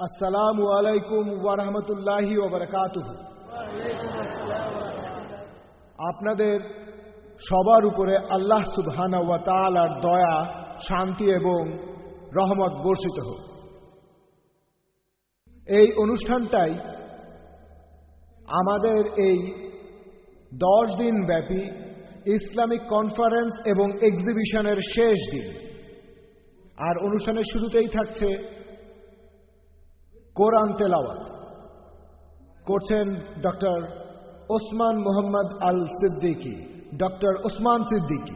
আসসালামু আলাইকুম ওয়া রাহমাতুল্লাহি ওয়া বারাকাতুহু। আপনাদের সবার উপরে আল্লাহ সুবহানাহু ওয়া তাআলার দয়া, শান্তি এবং রহমত বর্ষিত হোক। এই অনুষ্ঠানটাই আমাদের এই 10 দিন ব্যাপী ইসলামিক কনফারেন্স এবং এক্সিবিশনের শেষ দিন। আর অনুষ্ঠানের শুরুতেই থাকছে কোরআন তেলাওয়াত করছেন ডক্টর ওসমান মোহাম্মদ আল সিদ্দিকী, ডক্টর ওসমান সিদ্দিকী।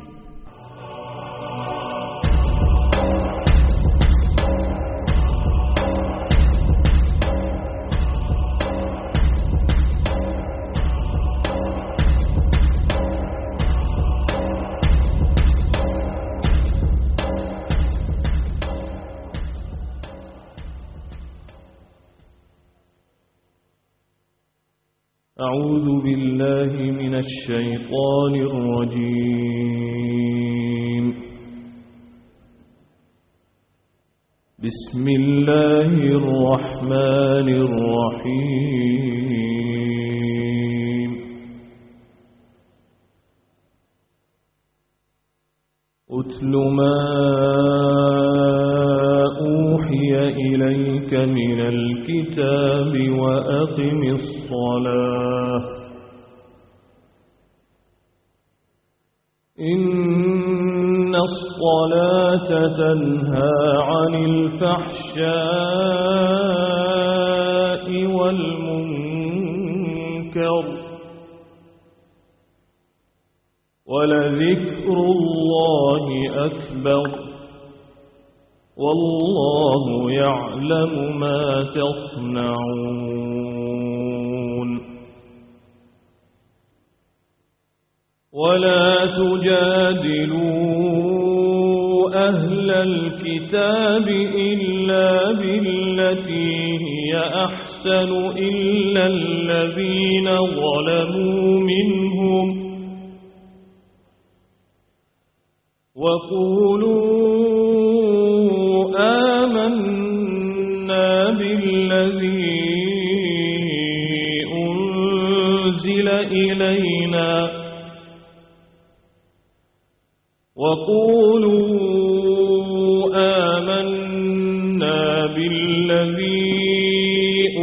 أعوذ بالله من الشيطان الرجيم. بسم الله الرحمن الرحيم. أتل ما أوحي إليك من الكتاب وأقم الصلاة إن الصلاة تنهى عن الفحشاء والمنكر ولذكر الله أكبر والله يعلم ما تصنعون. ولا تجادلوا أهل الكتاب إلا بالتي هي أحسن إلا الذين ظلموا منهم وقولوا آمنا بالذي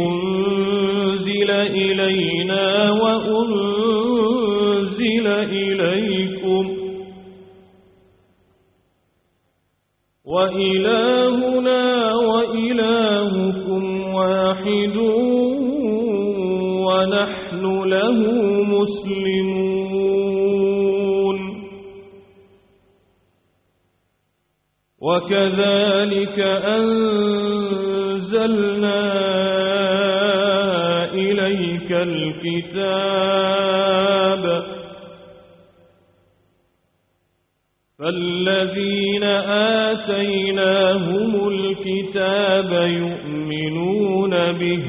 أنزل إلينا وأنزل إليكم وإلهنا وإلهكم واحد ونحن له مسلمون. وكذلك أنزلنا إليك الكتاب فالذين آتيناهم الكتاب يؤمنون به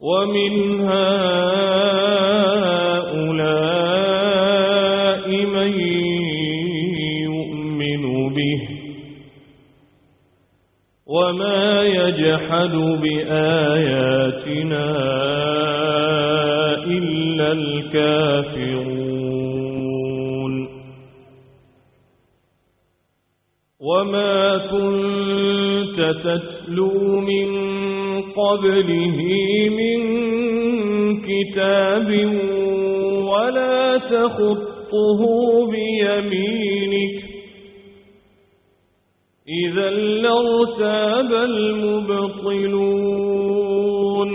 ومن هؤلاء من يؤمن به وما يجحد بآياتنا إلا الكافرون. وما كنت تتلو من قبله من كتاب ولا تخطه بيمينك إذا لارتاب المبطلون.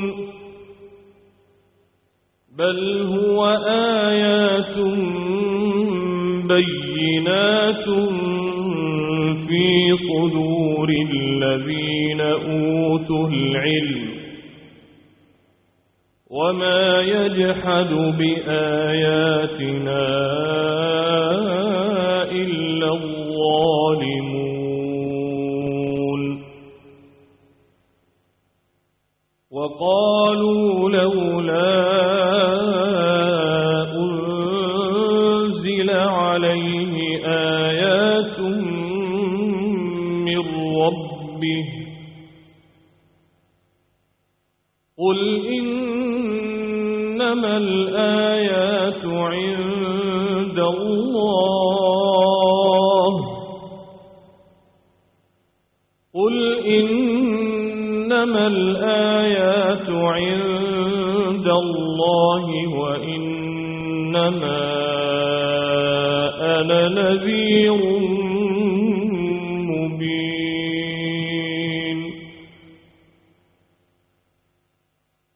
بل هو آيات بينات في صدور الذين أوتوا العلم وما يجحد بآياتنا إلا الظالمون. وقالوا لولا أنزل عليه آيات من ربه قل إنما الآيات عند الله قل إنما الآيات عند الله وإنما أنا نذير مبين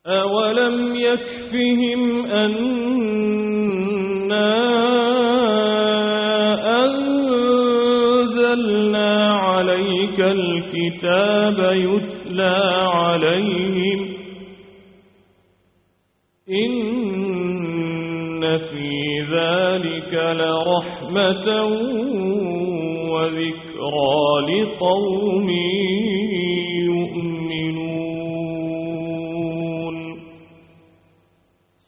أولم يكفهم أنا أنزلنا عليك الكتاب يتلى عليهم إن في ذلك لرحمة وذكرى لقوم يؤمنون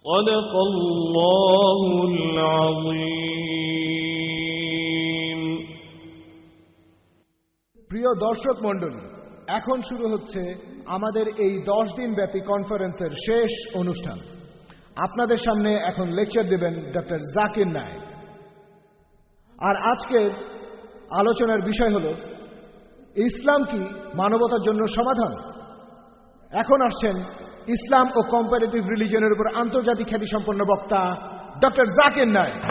صدق الله العظيم প্রিয় দর্শক মণ্ডলী, এখন শুরু হচ্ছে আমাদের এই 10 দিন ব্যাপী কনফারেন্সের শেষ অনুষ্ঠান। আপনাদের সামনে এখন লেকচার দেবেন ডক্টর জাকির নায়েক। আর আজকের আলোচনার বিষয় হল ইসলাম কি মানবতার জন্য সমাধান। এখন আসছেন ইসলাম ও কম্পারেটিভ রিলিজনের উপর আন্তর্জাতিক খ্যাতিসম্পন্ন বক্তা ডক্টর জাকির নায়েক।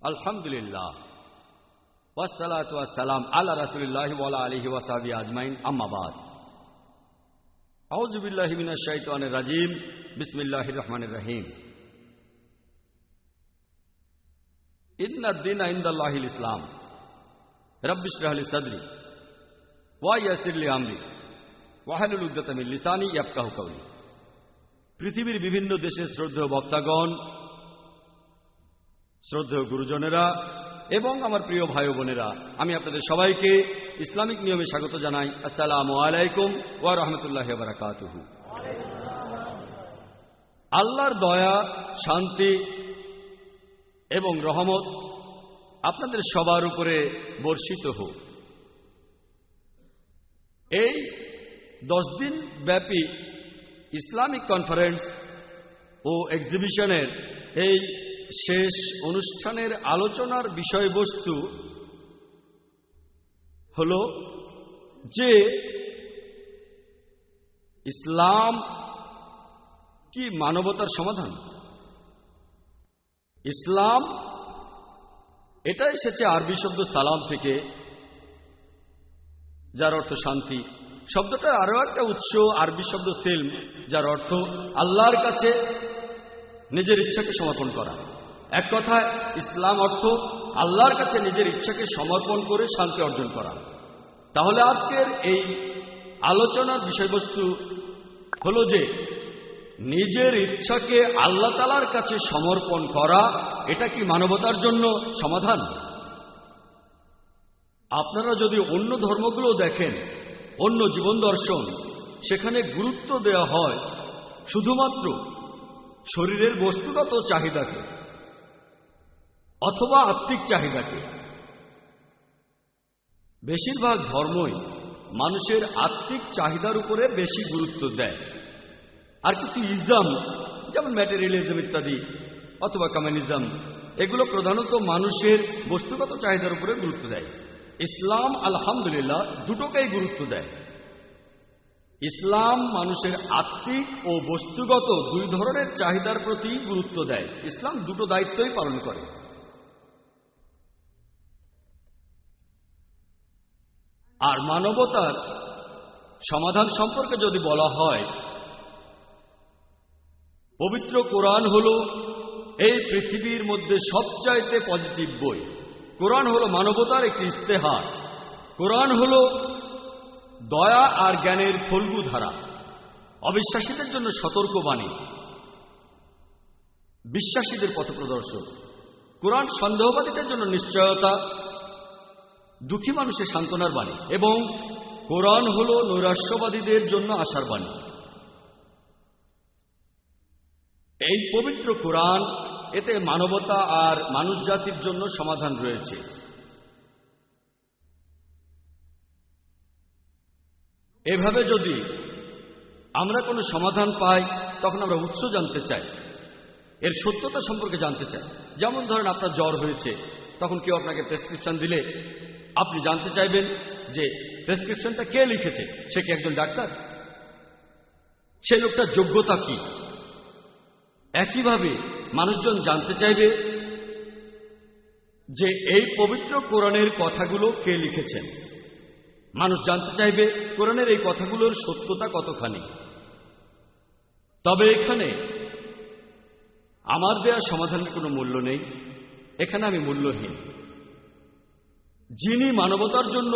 আলহামদুলিল্লাহ ওয়াসসালাতু ওয়াসসালাম আলা রাসূলিল্লাহি ওয়া আলা আলিহি ওয়া সাহবিহি আজমাইন, আম্মা বাদ। আউযু বিল্লাহি মিনাশ শাইতানির রাজীম, বিসমিল্লাহির রহমানির রহিম। ইন্নাদ দীনা ইনদাল্লাহিল ইসলাম, রাব্বি ইশরাহ লি সাদরি ওয়া ইয়াসসির লি আমরি ওয়াহলুল উকদাতাম মিন লিসানি ইয়াফকাহু কাওলি। পৃথিবীর বিভিন্ন দেশের শ্রদ্ধেয় বক্তাগণ, শ্রদ্ধেয় গুরুজনেরা এবং আমার প্রিয় ভাই বোনেরা, আমি আপনাদের সবাইকে ইসলামিক নিয়মে স্বাগত জানাই। আসসালামু আলাইকুম ওয়া রাহমাতুল্লাহি ওয়া বারাকাতুহু। আল্লাহর দয়া, শান্তি এবং রহমত আপনাদের সবার উপরে বর্ষিত হোক। এই 10 দিন ব্যাপী ইসলামিক কনফারেন্স ও এক্সিবিশনের এই শেষ অনুষ্ঠানের আলোচনার বিষয়বস্তু হল যে ইসলাম কি মানবতার সমাধান। ইসলাম এটা এসেছে আরবি শব্দ সালাম থেকে, যার অর্থ শান্তি। শব্দটার আরো একটা উৎস আরবি শব্দ সিলম, যার অর্থ আল্লাহর কাছে নিজের ইচ্ছাকে সমর্পণ করা। এক কথায় ইসলাম অর্থ আল্লাহর কাছে নিজের ইচ্ছাকে সমর্পণ করে শান্তি অর্জন করা। তাহলে আজকের এই আলোচনার বিষয়বস্তু হলো যে নিজের ইচ্ছাকে আল্লাহ তাআলার কাছে সমর্পণ করা, এটা কি মানবতার জন্য সমাধান? আপনারা যদি অন্য ধর্মগুলো দেখেন, অন্য জীবন দর্শন, সেখানে গুরুত্ব দেওয়া হয় শুধুমাত্র শরীরের বস্তুগত চাহিদাকে অথবা আত্মিক চাহিদাকে। বেশিরভাগ ধর্মই মানুষের আত্মিক চাহিদার উপরে বেশি গুরুত্ব দেয়। আর কিছু ইসলাম, যেমন ম্যাটেরিয়ালিজম ইত্যাদি অথবা কমিউনিজম, এগুলো প্রধানত মানুষের বস্তুগত চাহিদার উপরে গুরুত্ব দেয়। ইসলাম আলহামদুলিল্লাহ দুটোকেই গুরুত্ব দেয়। ইসলাম মানুষের আত্মিক ও বস্তুগত দুই ধরনের চাহিদার প্রতি গুরুত্ব দেয়। ইসলাম দুটো দায়িত্বই পালন করে। আর মানবতার সমাধান সম্পর্কে যদি বলা হয়, পবিত্র কোরআন হল এই পৃথিবীর মধ্যে সবচাইতে পজিটিভ বই। কোরআন হলো মানবতার একটি ইস্তেহার। কোরআন হলো দয়া আর জ্ঞানের ফল্গু ধারা। অবিশ্বাসীদের জন্য সতর্কবাণী, বিশ্বাসীদের পথপ্রদর্শক। কোরআন সন্দেহবাদীদের জন্য নিশ্চয়তা, দুঃখী মানুষের সান্ত্বনার বাণী। এবং কোরআন হলো নৈরাশ্যবাদীদের জন্য আশার বাণী। এই পবিত্র কোরআন, এতে মানবতা আর মানুষ জাতির জন্য সমাধান রয়েছে। এভাবে যদি আমরা কোনো সমাধান পাই, তখন আমরা উৎস জানতে চাই, এর সত্যতা সম্পর্কে জানতে চাই। যেমন ধরেন আপনার জ্বর হয়েছে, তখন কেউ আপনাকে প্রেসক্রিপশন দিলে আপনি জানতে চাইবেন যে প্রেসক্রিপশনটা কে লিখেছে, সে কি একজন ডাক্তার, সেই লোকটার যোগ্যতা কি। একইভাবে মানুষজন জানতে চাইবে যে এই পবিত্র কোরআনের কথাগুলো কে লিখেছেন। মানুষ জানতে চাইবে কোরআনের এই কথাগুলোর সত্যতা কতখানি। তবে এখানে আমার দেয়া সমাধানের কোনো মূল্য নেই, এখানে আমি মূল্যহীন। যিনি মানবতার জন্য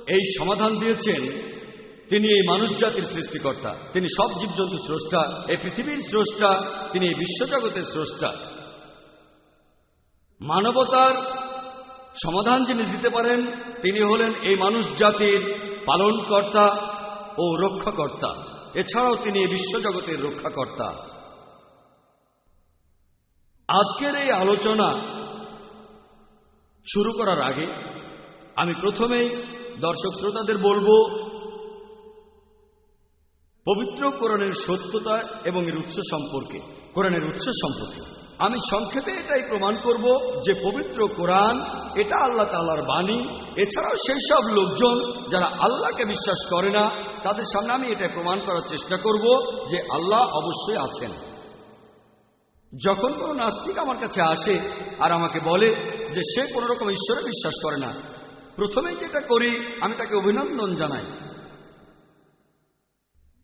এই সমাধান দিয়েছেন, তিনি এই মানুষ জাতির সৃষ্টিকর্তা, তিনি সব জীবজন্তু স্রষ্টা, এই পৃথিবীর স্রষ্টা, তিনি এই বিশ্বজগতের স্রষ্টা। মানবতার সমাধান যিনি দিতে পারেন, তিনি হলেন এই মানুষ জাতির পালনকর্তা ও রক্ষাকর্তা। এছাড়াও তিনি এই বিশ্বজগতের রক্ষাকর্তা। আজকের এই আলোচনা শুরু করার আগে আমি প্রথমেই দর্শক শ্রোতাদের বলবো পবিত্র কোরআনের সত্যতা এবং এর উৎস সম্পর্কে। কোরআনের উৎস সম্পর্কে আমি সংক্ষেপে এটাই প্রমাণ করব যে পবিত্র কোরআন এটা আল্লাহ তাআলার বাণী। এছাড়াও সেই সব লোকজন যারা আল্লাহকে বিশ্বাস করে না, তাদের সামনে আমি এটাই প্রমাণ করার চেষ্টা করব যে আল্লাহ অবশ্যই আছেন। যখন কোনো নাস্তিক আমার কাছে আসে আর আমাকে বলে যে সে কোনো রকম ঈশ্বরে বিশ্বাস করে না, প্রথমেই যেটা করি আমি তাকে অভিনন্দন জানাই।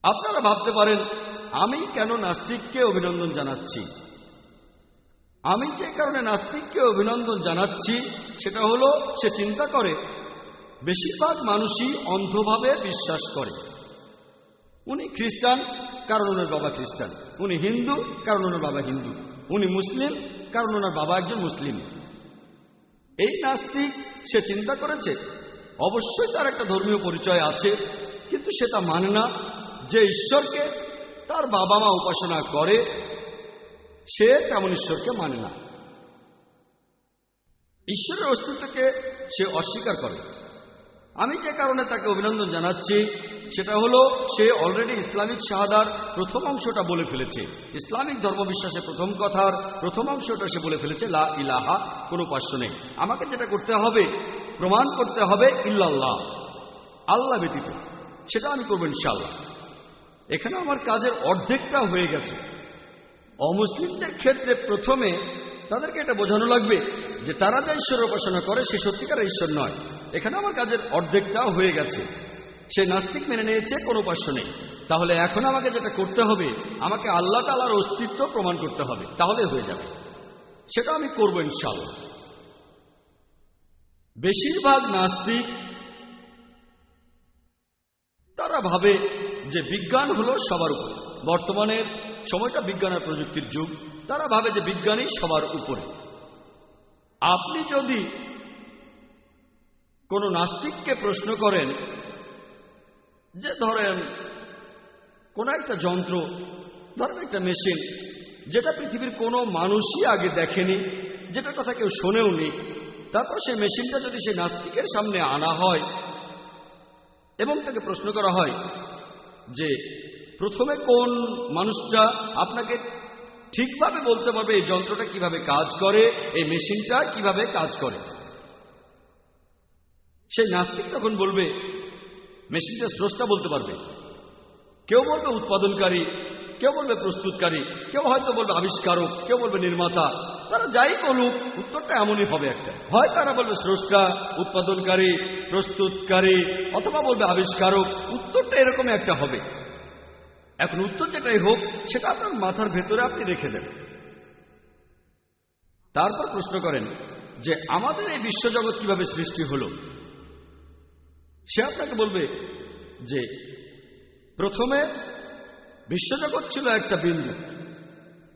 আপনারা ভাবতে পারেন আমি কেন নাস্তিককে অভিনন্দন জানাচ্ছি। আমি যে কারণে নাস্তিককে অভিনন্দন জানাচ্ছি সেটা হলো সে চিন্তা করে বেশিরভাগ মানুষই অন্ধভাবে বিশ্বাস করে। উনি খ্রিস্টান কারণ ওনার বাবা খ্রিস্টান, উনি হিন্দু কারণ ওনার বাবা হিন্দু, উনি মুসলিম কারণ ওনার বাবা একজন মুসলিম। এই নাস্তিক সে চিন্তা করেছে অবশ্যই তার একটা ধর্মীয় পরিচয় আছে, কিন্তু সে তা মানে না যে ঈশ্বরকে তার বাবা মা উপাসনা করে, সে তেমন ঈশ্বরকে মানে না। ঈশ্বরের অস্তিত্বকে সে অস্বীকার করে। আমি যে কারণে তাকে অভিনন্দন জানাচ্ছি সেটা হলো সে অলরেডি ইসলামিক শাহাদার প্রথম অংশটা বলে ফেলেছে। ইসলামিক ধর্মবিশ্বাসের প্রথম কথার প্রথম অংশটা সে বলে ফেলেছে, লা ইলাহা, কোনো উপাস্য নেই। আমাকে যেটা করতে হবে, প্রমাণ করতে হবে ইল্লাল্লাহ, আল্লাহ ব্যতীত। সেটা আমি করব ইনশাআল্লাহ। এখানে আমার কাজের অর্ধেকটা হয়ে গেছে। অমুসলিমদের ক্ষেত্রে প্রথমে তাদেরকে এটা বোঝানো লাগবে যে তারা যে ঈশ্বরের উপাসনা করে সে সত্যিকারের ঈশ্বর নয়। এখানে আমার কাজের অর্ধেকটাও হয়ে গেছে। সে নাস্তিক মেনে নিয়েছে, কোনো উপাস্য নেই। তাহলে এখন আমাকে যেটা করতে হবে, আমাকে আল্লাহ তাআলার অস্তিত্ব প্রমাণ করতে হবে, তাহলে হয়ে যাবে। সেটা আমি করব ইনশাআল্লাহ। বেশিরভাগ নাস্তিক তারা ভাবে যে বিজ্ঞান হলো সবার উপরে। বর্তমানের সময়টা বিজ্ঞান আর প্রযুক্তির যুগ। তারা ভাবে যে বিজ্ঞানই সবার উপরে। আপনি যদি কোনো নাস্তিককে প্রশ্ন করেন যে ধরেন কোন একটা যন্ত্র, ধরেন একটা মেশিন, যেটা পৃথিবীর কোনো মানুষই আগে দেখেনি, যেটা কথা কেউ শোনেও নি, তারপর সেই মেশিনটা যদি সেই নাস্তিকের সামনে আনা হয় এবং তাকে প্রশ্ন করা হয় যে প্রথমে কোন মানুষটা আপনাকে ঠিকভাবে বলতে পারবে এই যন্ত্রটা কিভাবে কাজ করে, এই মেশিনটা কিভাবে কাজ করে, সেই নাস্তিক তখন বলবে মেশিনটা স্রষ্টা বলতে পারবে। কেউ বলবে উৎপাদনকারী, কেউ বলবে প্রস্তুতকারী, কেউ হয়তো বলবে আবিষ্কারক, কেউ বলবে নির্মাতা। তারা যাই বলুক উত্তরটা এমনই হবে একটা। হয় তারা বলবে স্রষ্টা, উৎপাদনকারী, প্রস্তুতকারী, অথবা বলবে আবিষ্কারক। উত্তরটা এরকম একটা হবে। এখন উত্তর যেটাই হোক সেটা আপনার মাথার ভেতরে আপনি রেখে দেন। তারপর প্রশ্ন করেন যে আমাদের এই বিশ্বজগৎ কিভাবে সৃষ্টি হলো, সে আপনাকে বলবে যে প্রথমে বিশ্বজগৎ ছিল একটা বিন্দু,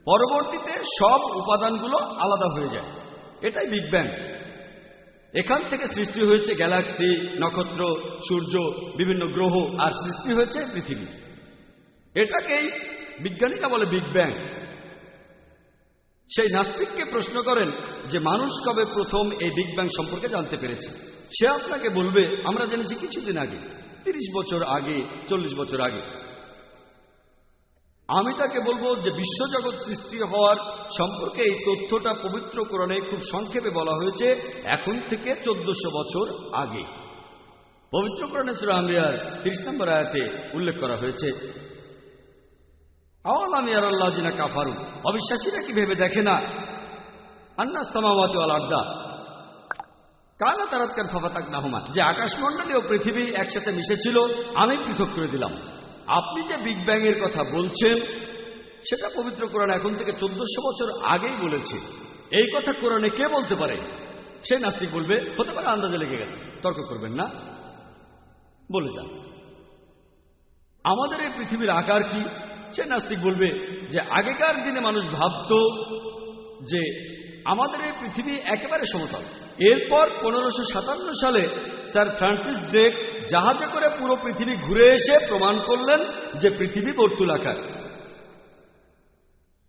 পরবর্তীতে সব উপাদানগুলো আলাদা হয়ে যায়, এটাই বিগ ব্যাং। এখান থেকে সৃষ্টি হয়েছে গ্যালাক্সি, নক্ষত্র, সূর্য, বিভিন্ন গ্রহ, আর সৃষ্টি হয়েছে পৃথিবী। এটাকেই বিজ্ঞানীরা বলে বিগ ব্যাং। সেই নাস্তিককে প্রশ্ন করেন যে মানুষ কবে প্রথম এই বিগ ব্যাং সম্পর্কে জানতে পেরেছে। সে আপনাকে বলবে আমরা জেনেছি কিছুদিন আগে, 30 বছর আগে, 40 বছর আগে। আমি তাকে বলবো যে বিশ্বজগৎ সৃষ্টি হওয়ার সম্পর্কে এই তথ্যটা পবিত্র কোরআনে খুব সংক্ষেপে বলা হয়েছে এখন থেকে 1400 বছর আগে। পবিত্র কোরআনে সূরা আম্বিয়ার 30 নম্বর আয়াতে উল্লেখ করা হয়েছে, আওয়ালাম ইয়ারাল্লাযিনা কাফারু, অবিশ্বাসীরা কি ভেবে দেখে না, আন্নাস সামাওয়াতু ওয়াল আরদা কানাতা রাতকান ফাফাতাকনাহুমা, যে আকাশমণ্ডলী ও পৃথিবী একসাথে মিশেছিল, আমি পৃথক করে দিলাম। আপনি যে বিগ ব্যাং এর কথা বলছেন সেটা পবিত্র কোরআন এখন থেকে 1400 বছর আগেই বলেছে। এই কথা কোরআনে কে বলতে পারে? সে নাস্তিক বলবে হতে পারে আন্দাজে লেগে গেছে। তর্ক করবেন না, বলে যান। আমাদের এই পৃথিবীর আকার কি? সে নাস্তিক বলবে যে আগেকার দিনে মানুষ ভাবত যে আমাদের এই পৃথিবী একেবারে সমতল। এরপর 1557 সালে স্যার ফ্রান্সিস ড্রেক জাহাজে করে পুরো পৃথিবী ঘুরে এসে প্রমাণ করলেন যে পৃথিবী বর্তুলাকার।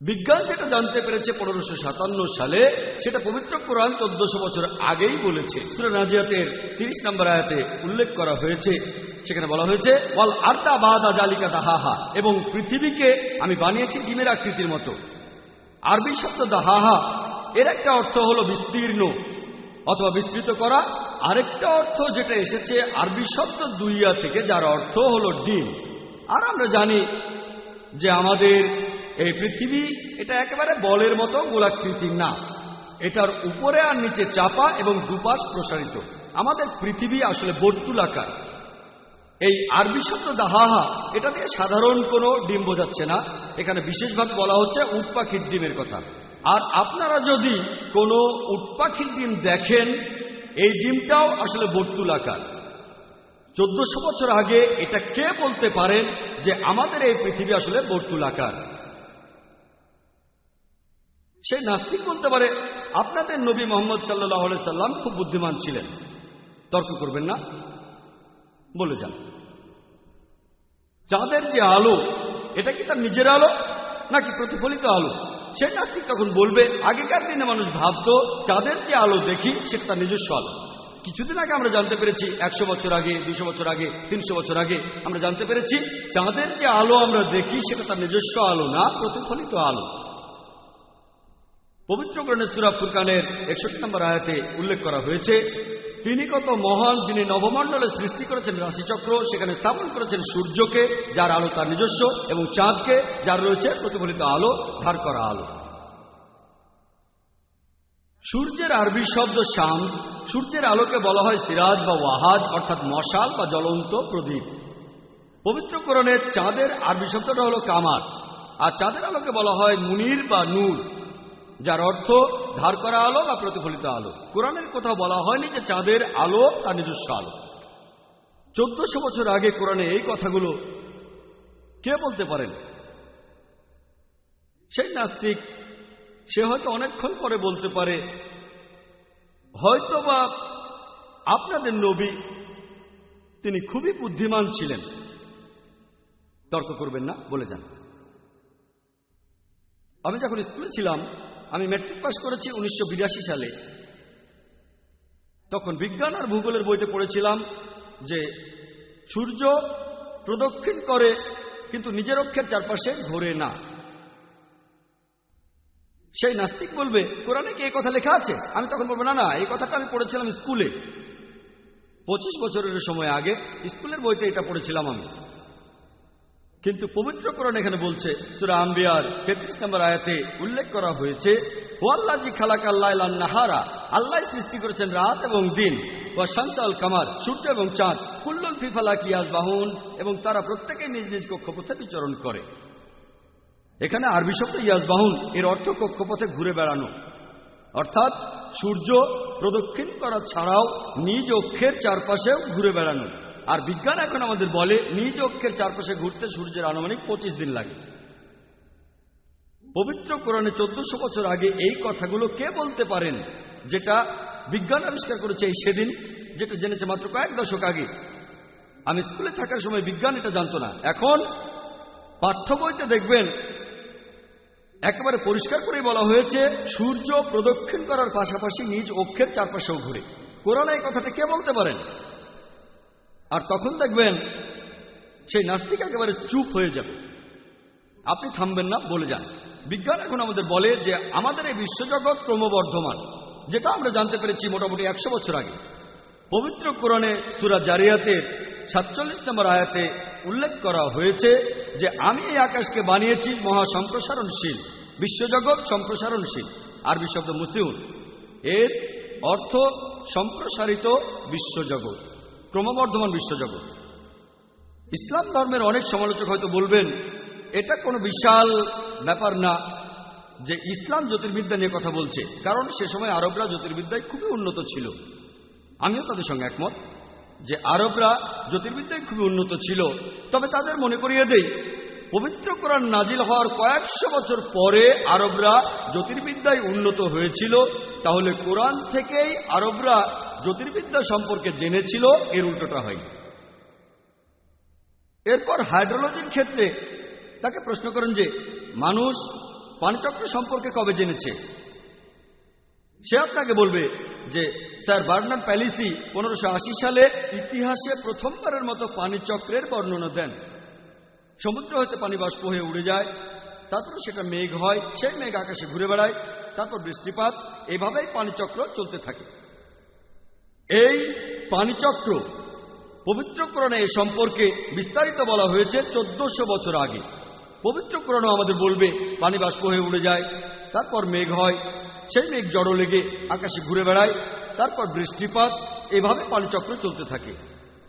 বিজ্ঞান যেটা জানতে পেরেছে 1557 সালে, সেটা পবিত্র কোরআন 1400 বছর আগেই বলেছে। সূরা নাজিয়াতের 30 নম্বর আয়াতে উল্লেখ করা হয়েছে, সেখানে বলা হয়েছে ওয়াল আরদা বাদা জালিকা দাহাহা, এবং পৃথিবীকে আমি বানিয়েছি ডিমের আকৃতির মতো। আরবি শব্দ দাহাহা এর একটা অর্থ হলো বিস্তীর্ণ অথবা বিস্তৃত করা, আরেকটা অর্থ যেটা এসেছে আরবি শব্দ দুইয়া থেকে, যার অর্থ হলো ডিম। আর আমরা জানি যে আমাদের এই পৃথিবী এটা একেবারে বলের মতো গোলাকৃতির না, এটার উপরে আর নিচে চাপা এবং দুপাশ প্রসারিত। আমাদের পৃথিবী আসলে বর্তুলাকার। এই আরবি শব্দ দাহাহা এটা দিয়ে সাধারণ কোনো ডিম বোঝাচ্ছে না, এখানে বিশেষভাবে বলা হচ্ছে উট পাখির ডিমের কথা। আর আপনারা যদি কোনো উট পাখির ডিম দেখেন, এই ডিমটাও আসলে বর্তুলাকার। 1400 বছর আগে এটা কে বলতে পারেন যে আমাদের এই পৃথিবী আসলে বর্তুলাকার? সেই নাস্তিক বলতে পারে আপনাদের নবী মুহাম্মদ সাল্লাল্লাহু আলাইহি সাল্লাম খুব বুদ্ধিমান ছিলেন। তর্ক করবেন না, বলে যান। চাঁদের যে আলো, এটা কি তার নিজের আলো নাকি প্রতিফলিত আলো? সেই নাস্তিক তখন বলবে আগেকার দিনে মানুষ ভাবত চাঁদের যে আলো দেখি সেটা তার নিজস্ব আলো। কিছুদিন আগে আমরা জানতে পেরেছি, 100 বছর আগে, 200 বছর আগে, 300 বছর আগে আমরা জানতে পেরেছি চাঁদের যে আলো আমরা দেখি সেটা তার নিজস্ব আলো না, প্রতিফলিত আলো। পবিত্র কোরআনে সূরা ফুরকানের 61 নম্বর আয়াতে উল্লেখ করা হয়েছে, তিনি কত মহান, যিনি নবমণ্ডলে সৃষ্টি করেছেন রাশিচক্র, সেখানে স্থাপন করেছেন সূর্যকে যার আলো তার নিজস্ব, এবং চাঁদকে যার রয়েছে প্রতিফলিত আলো, ধার করা আলো। সূর্যের আরবি শব্দ শামস, সূর্যের আলোকে বলা হয় সিরাজ বা ওয়াহাজ, অর্থাৎ মশাল বা জ্বলন্ত প্রদীপ। পবিত্র কোরআনে চাঁদের আরবি শব্দটা হলো কামার, আর চাঁদের আলোকে বলা হয় মুনির বা নূর, যার অর্থ ধার করা আলো বা প্রতিফলিত আলো। কোরআনের কোথাও বলা হয়নি যে চাঁদের আলো তার নিজস্ব আলো। 1400 বছর আগে কোরআনে এই কথাগুলো কে বলতে পারেন? সেই নাস্তিক, সে হয়তো অনেকক্ষণ পরে বলতে পারে হয়তোবা আপনাদের নবী তিনি খুবই বুদ্ধিমান ছিলেন। তর্ক করবেন না, বলে যান। আমি যখন স্কুলে ছিলাম, আমি ম্যাট্রিক পাস করেছি 1982 সালে। তখন বিজ্ঞান আর ভূগোলের বইতে পড়েছিলাম যে সূর্য প্রদক্ষিণ করে কিন্তু নিজের অক্ষের চারপাশে ঘোরে না। সেই নাস্তিক বলবে কোরআনে কি এই কথা লেখা আছে? আমি তখন বলবো না, এই কথাটা আমি পড়েছিলাম স্কুলে 25 বছরের সময় আগে, স্কুলের বইতে এটা পড়েছিলাম আমি। কিন্তু পবিত্র কোরআন এখানে বলছে, সূরা আম্বিয়ার 33 নম্বর আয়াতে উল্লেখ করা হয়েছে, ওয়াল্লাযী খালাকাল লাইলা ওয়ান নাহারা, আল্লাহ সৃষ্টি করেছেন রাত এবং দিন, ওয়া শামসা ওয়াল কামার, সূর্য এবং চাঁদ, কুল্লুন ফি ফালাকি ইয়াসবাহুন, এবং তারা প্রত্যেকেই নিজ নিজ কক্ষপথে বিচরণ করে। এখানে আরবি শব্দ ইয়াসবাহুন এর অর্থ কক্ষপথে ঘুরে বেড়ানো, অর্থাৎ সূর্য প্রদক্ষিণ করা ছাড়াও নিজ অক্ষের চারপাশেও ঘুরে বেড়ানো। আর বিজ্ঞান এখন আমাদের বলে নিজ অক্ষের চারপাশে ঘুরতে সূর্যের আনুমানিক 25 দিন লাগে। পবিত্র কোরআনে 1400 বছর আগে এই কথাগুলো কে বলতে পারেন, যেটা বিজ্ঞান আবিষ্কার করেছে এই সেদিন, যেটা জেনেছে মাত্র কয়েক দশক আগে। আমি স্কুলে থাকার সময় বিজ্ঞান এটা জানতো না। এখন পাঠ্য বইতে দেখবেন একেবারে পরিষ্কার করে বলা হয়েছে সূর্য প্রদক্ষিণ করার পাশাপাশি নিজ অক্ষের চারপাশেও ঘুরে। কোরআনে এই কথাটা কে বলতে পারেন? আর তখন দেখবেন সেই নাস্তিক একেবারে চুপ হয়ে যাবে, আপনি থামবেন না, বলে যান। বিজ্ঞান এখন আমাদের বলে যে আমাদের এই বিশ্বজগৎ ক্রমবর্ধমান, যেটা আমরা জানতে পেরেছি মোটামুটি 100 বছর আগে। পবিত্র কোরআনে সূরা জারিয়াতের 47 নম্বর আয়াতে উল্লেখ করা হয়েছে যে আমি এই আকাশকে বানিয়েছি মহা সম্প্রসারণশীল, বিশ্বজগৎ সম্প্রসারণশীল। আরবি শব্দ মুসিউন, এর অর্থ সম্প্রসারিত বিশ্বজগৎ, ক্রমবর্ধমান বিশ্বজগৎ। ইসলাম ধর্মের অনেক সমালোচক হয়তো বলবেন এটা কোনো বিশাল ব্যাপার না যে ইসলাম জ্যোতির্বিদ্যা নিয়ে কথা বলছে, কারণ সে সময় আরবরা জ্যোতির্বিদ্যায় খুবই উন্নত ছিল। আমিও তাদের সঙ্গে একমত যে আরবরা জ্যোতির্বিদ্যায় খুবই উন্নত ছিল। তবে তাদের মনে করিয়ে দেই, পবিত্র কোরআন নাজিল হওয়ার কয়েকশো বছর পরে আরবরা জ্যোতির্বিদ্যায় উন্নত হয়েছিল। তাহলে কোরআন থেকেই আরবরা জ্যোতির্বিদ্যা সম্পর্কে জেনেছিল, এর উল্টোটা হয়। এরপর হাইড্রোলজির ক্ষেত্রে তাকে প্রশ্ন করেন যে মানুষ পানিচক্র সম্পর্কে কবে জেনেছে। সে আপনাকে বলবে যে স্যার বার্নার্ড প্যালিসি 1580 সালে ইতিহাসে প্রথমবারের মতো পানিচক্রের বর্ণনা দেন। সমুদ্র হতে পানি বাষ্প হয়ে উড়ে যায়, তারপর সেটা মেঘ হয়, সেই মেঘ আকাশে ঘুরে বেড়ায়, তারপর বৃষ্টিপাত, এভাবেই পানিচক্র চলতে থাকে। এই পানিচক্র পবিত্র কোরআনে এ সম্পর্কে বিস্তারিত বলা হয়েছে 1400 বছর আগে। পবিত্র কোরআনও আমাদের বলবে পানি বাষ্প হয়ে উড়ে যায়, তারপর মেঘ হয়, সেই মেঘ জড়ো লেগে আকাশে ঘুরে বেড়ায়, তারপর বৃষ্টিপাত, এভাবে পানিচক্র চলতে থাকে।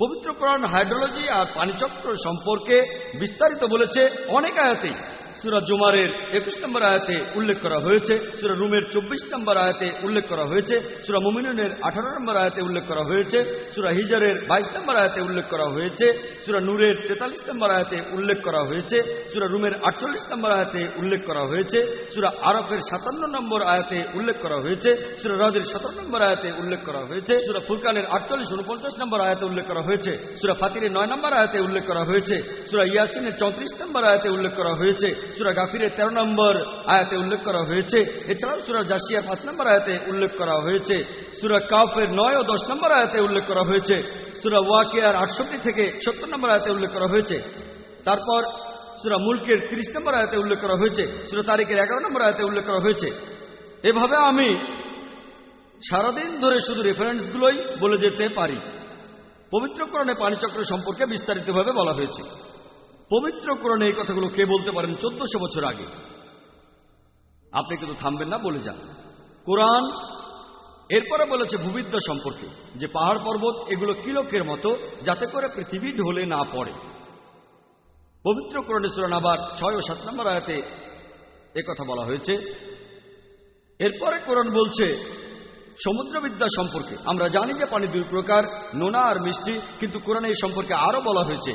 পবিত্র কোরআন হাইড্রোলজি আর পানিচক্র সম্পর্কে বিস্তারিত বলেছে অনেক আয়াতেই। সূরা জুমারের 21 নম্বর আয়াতে উল্লেখ করা হয়েছে, সূরা রুমের 24 নম্বর আয়াতে উল্লেখ করা হয়েছে, সূরা মুমিনুনের 18 নম্বর আয়াতে উল্লেখ করা হয়েছে, সূরা হিজরের 22 নম্বর আয়াতে উল্লেখ করা হয়েছে, সূরা নূরের 43 নম্বর আয়াতে উল্লেখ করা হয়েছে, সূরা রুমের 48 নম্বর আয়াতে উল্লেখ করা হয়েছে, সূরা আরাফের 57 নম্বর আয়াতে উল্লেখ করা হয়েছে, সূরা রাদের 17 নম্বর আয়াতে উল্লেখ করা হয়েছে, সূরা ফুরকানের 48-49 নম্বর আয়াতে উল্লেখ করা হয়েছে, সূরা ফাতিরের 9 নম্বর আয়াতে উল্লেখ করা হয়েছে, সূরা ইয়াসিনের 34 নম্বর আয়াতে উল্লেখ করা হয়েছে, সূরা গাফিরের 13 নম্বর আয়াতে উল্লেখ করা হয়েছে। এছাড়াও সূরা জাসিয়ার 5 নম্বর আয়াতে উল্লেখ করা হয়েছে, সূরা কাফের 9 ও 10 নম্বর আয়াতে উল্লেখ করা হয়েছে, সূরা ওয়াকিয়ার 68 থেকে 70 নম্বর আয়াতে উল্লেখ করা হয়েছে। তারপর সূরা মুলকের 30 নম্বর আয়াতে উল্লেখ করা হয়েছে, সূরা তারিকের 11 নম্বর আয়াতে উল্লেখ করা হয়েছে। এভাবে আমি সারাদিন ধরে শুধু রেফারেন্সগুলোই বলে যেতে পারি। পবিত্র কোরআনে পানিচক্র সম্পর্কে বিস্তারিতভাবে বলা হয়েছে। পবিত্র কোরআনে এই কথাগুলো কে বলতে পারেন 1400 বছর আগে? আপনি কিন্তু থামবেন না, বলে যান। কোরআন এরপরে বলেছে ভূবিদ্যা সম্পর্কে, যে পাহাড় পর্বত এগুলো কিলকের মতো, যাতে করে পৃথিবী ঢলে না পড়ে। পবিত্র কোরআনে সূরা নাবার 6 ও 7 নম্বর আয়াতে একথা বলা হয়েছে। এরপরে কোরআন বলছে সমুদ্রবিদ্যা সম্পর্কে। আমরা জানি যে পানি দুই প্রকার, নোনা আর মিষ্টি, কিন্তু কোরআনে এই সম্পর্কে আরো বলা হয়েছে।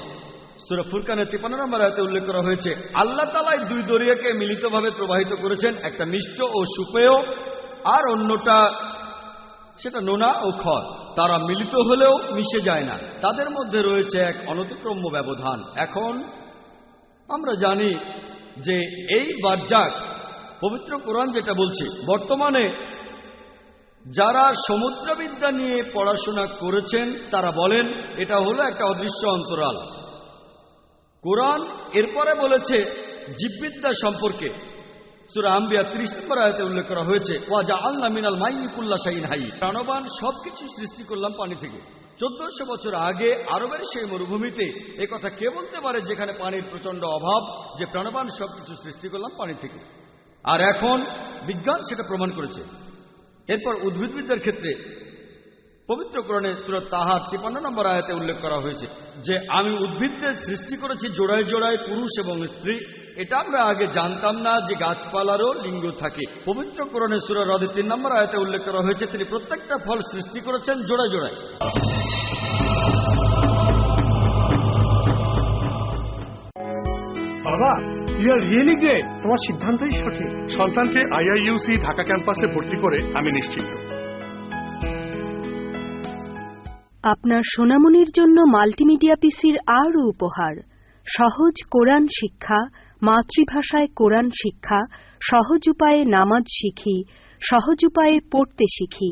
সূরা ফুরকানের 53 নম্বর আয়াতে উল্লেখ করা হয়েছে আল্লাহ তাআলা দুই দরিয়াকে মিলিতভাবে প্রবাহিত করেছেন, একটা মিষ্ট ও সুপেয়, আর অন্যটা সেটা নোনা ও খর। তারা মিলিত হলেও মিশে যায় না, তাদের মধ্যে রয়েছে এক অনতিক্রম্য ব্যবধান। এখন আমরা জানি যে এই বারজাক পবিত্র কোরআন যেটা বলছে, বর্তমানে যারা সমুদ্রবিদ্যা নিয়ে পড়াশোনা করেছেন তারা বলেন এটা হলো একটা অদৃশ্য অন্তরাল। কোরআন এরপরে বলেছে জীববিদ্যা সম্পর্কে। সূরা আম্বিয়া 30 নম্বর আয়াতে উল্লেখ করা হয়েছে ওয়া জাআলনা মিনাল মাইয়ি কুল্লা শাইইন হাই, প্রাণবান সবকিছু সৃষ্টি করলাম পানি থেকে। 1400 বছর আগে আরবের সেই মরুভূমিতে একথা কে বলতে পারে, যেখানে পানির প্রচন্ড অভাব, যে প্রাণবান সবকিছু সৃষ্টি করলাম পানি থেকে? আর এখন বিজ্ঞান সেটা প্রমাণ করেছে। এরপর উদ্ভিদবিদ্যার ক্ষেত্রে পবিত্র কোরআনে সূরা তাহার 53 নম্বর আয়াতে উল্লেখ করা হয়েছে যে আমি উদ্ভিদদের সৃষ্টি করেছি জোড়ায় জোড়ায়, পুরুষ এবং স্ত্রী। এটা আমরা আগে জানতাম না যে গাছপালারও লিঙ্গ থাকে। পবিত্র কোরআনে সূরা রদের 3 নম্বর আয়াতে উল্লেখ করা হয়েছে তিনি প্রত্যেকটা ফল সৃষ্টি করেছেন জোড়ায় জোড়ায়। বাবা, ইউ আর রিয়েলি গ্রেট। তোমার সিদ্ধান্তই সঠিক। সন্তানকে আইআইইউসি ঢাকা ক্যাম্পাসে ভর্তি করে আমি নিশ্চিত। আপনার সোনামণির জন্য মাল্টিমিডিয়া পিসির আরও উপহার, সহজ কোরআন শিক্ষা, মাতৃভাষায় কোরআন শিক্ষা, সহজ উপায়ে নামাজ শিখি, সহজ উপায়ে পড়তে শিখি,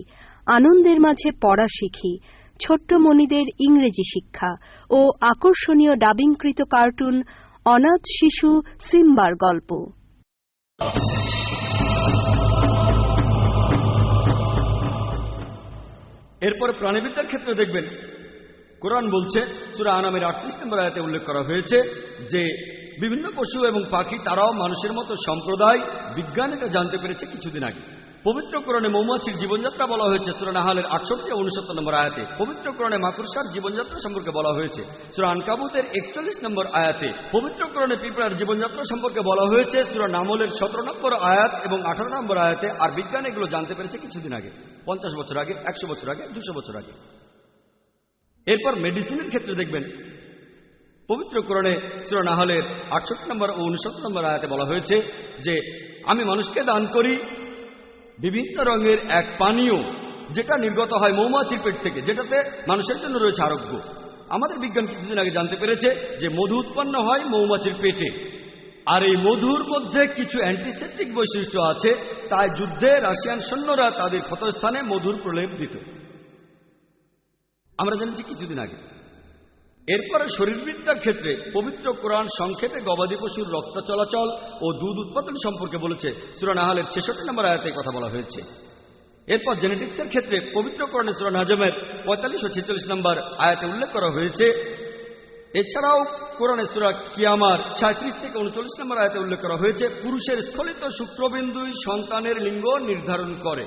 আনন্দের মাঝে পড়া শিখি, ছোট্ট মণিদের ইংরেজি শিক্ষা ও আকর্ষণীয় ডাবিংকৃত কার্টুন অনাথ শিশু সিম্বার গল্প। এরপর প্রাণীবিদ্যার ক্ষেত্রে দেখবেন কোরআন বলছে সূরা আনামের 38 নম্বর আয়াতে উল্লেখ করা হয়েছে যে বিভিন্ন পশু এবং পাখি তারাও মানুষের মতো সম্প্রদায়, বিজ্ঞান এটা জানতে পেরেছে কিছুদিন আগে। পবিত্র কোরআনে মৌমাছির জীবনযাত্রা বলা হয়েছে সূরা নাহালের 68 ও 69 নম্বর আয়াতে। পবিত্র কোরআনে মাকড়সার জীবনযাত্রা সম্পর্কে বলা হয়েছে সূরা আনকাবুতের 41 নম্বর আয়াতে। পবিত্র কোরআনে পিঁপড়ার জীবনযাত্রা সম্পর্কে বলা হয়েছে সূরা নামলের 17 নম্বর আয়াত এবং 18 নম্বর আয়াতে। আর বিজ্ঞান এগুলো জানতে পেরেছে কিছুদিন আগে, 50 বছর আগে, 100 বছর আগে, 200 বছর আগে। এরপর মেডিসিনের ক্ষেত্রে দেখবেন পবিত্র কোরআনে সূরা নাহলের 68 নম্বর ও 69 নম্বর আয়াতে বলা হয়েছে যে আমি মানুষকে দান করি বিভিন্ন রঙের এক পানীয় যেটা নির্গত হয় মৌমাছির পেট থেকে, যেটাতে মানুষের জন্য রয়েছে আরোগ্য। আমাদের বিজ্ঞান কিছুদিন আগে জানতে পেরেছে যে মধু উৎপন্ন হয় মৌমাছির পেটে, আর এই মধুর মধ্যে কিছু অ্যান্টিসেপটিক বৈশিষ্ট্য আছে, তাই যুদ্ধে রাশিয়ান সৈন্যরা তাদের ক্ষতস্থানে মধুর প্রলেপ দিত, আমরা জানছি কিছুদিন আগে। এরপরে শরীরবিদ্যার ক্ষেত্রে পবিত্র কোরআন সংক্ষেপে গবাদি পশুর রক্ত চলাচল ও দুধ উৎপাদন সম্পর্কে বলেছে সূরা নাহলের 66 নম্বর আয়াতে কথা বলা হয়েছে। এরপর জেনেটিক্সের ক্ষেত্রে পবিত্র কোরআনে সূরা নাজমের 45 ও 46 নম্বর আয়াতে উল্লেখ করা হয়েছে। এছাড়াও কোরআনে সূরা কিয়ামার 36 থেকে 39 নম্বর আয়াতে উল্লেখ করা হয়েছে পুরুষের স্খলিত শুক্রবিন্দুই সন্তানের লিঙ্গ নির্ধারণ করে,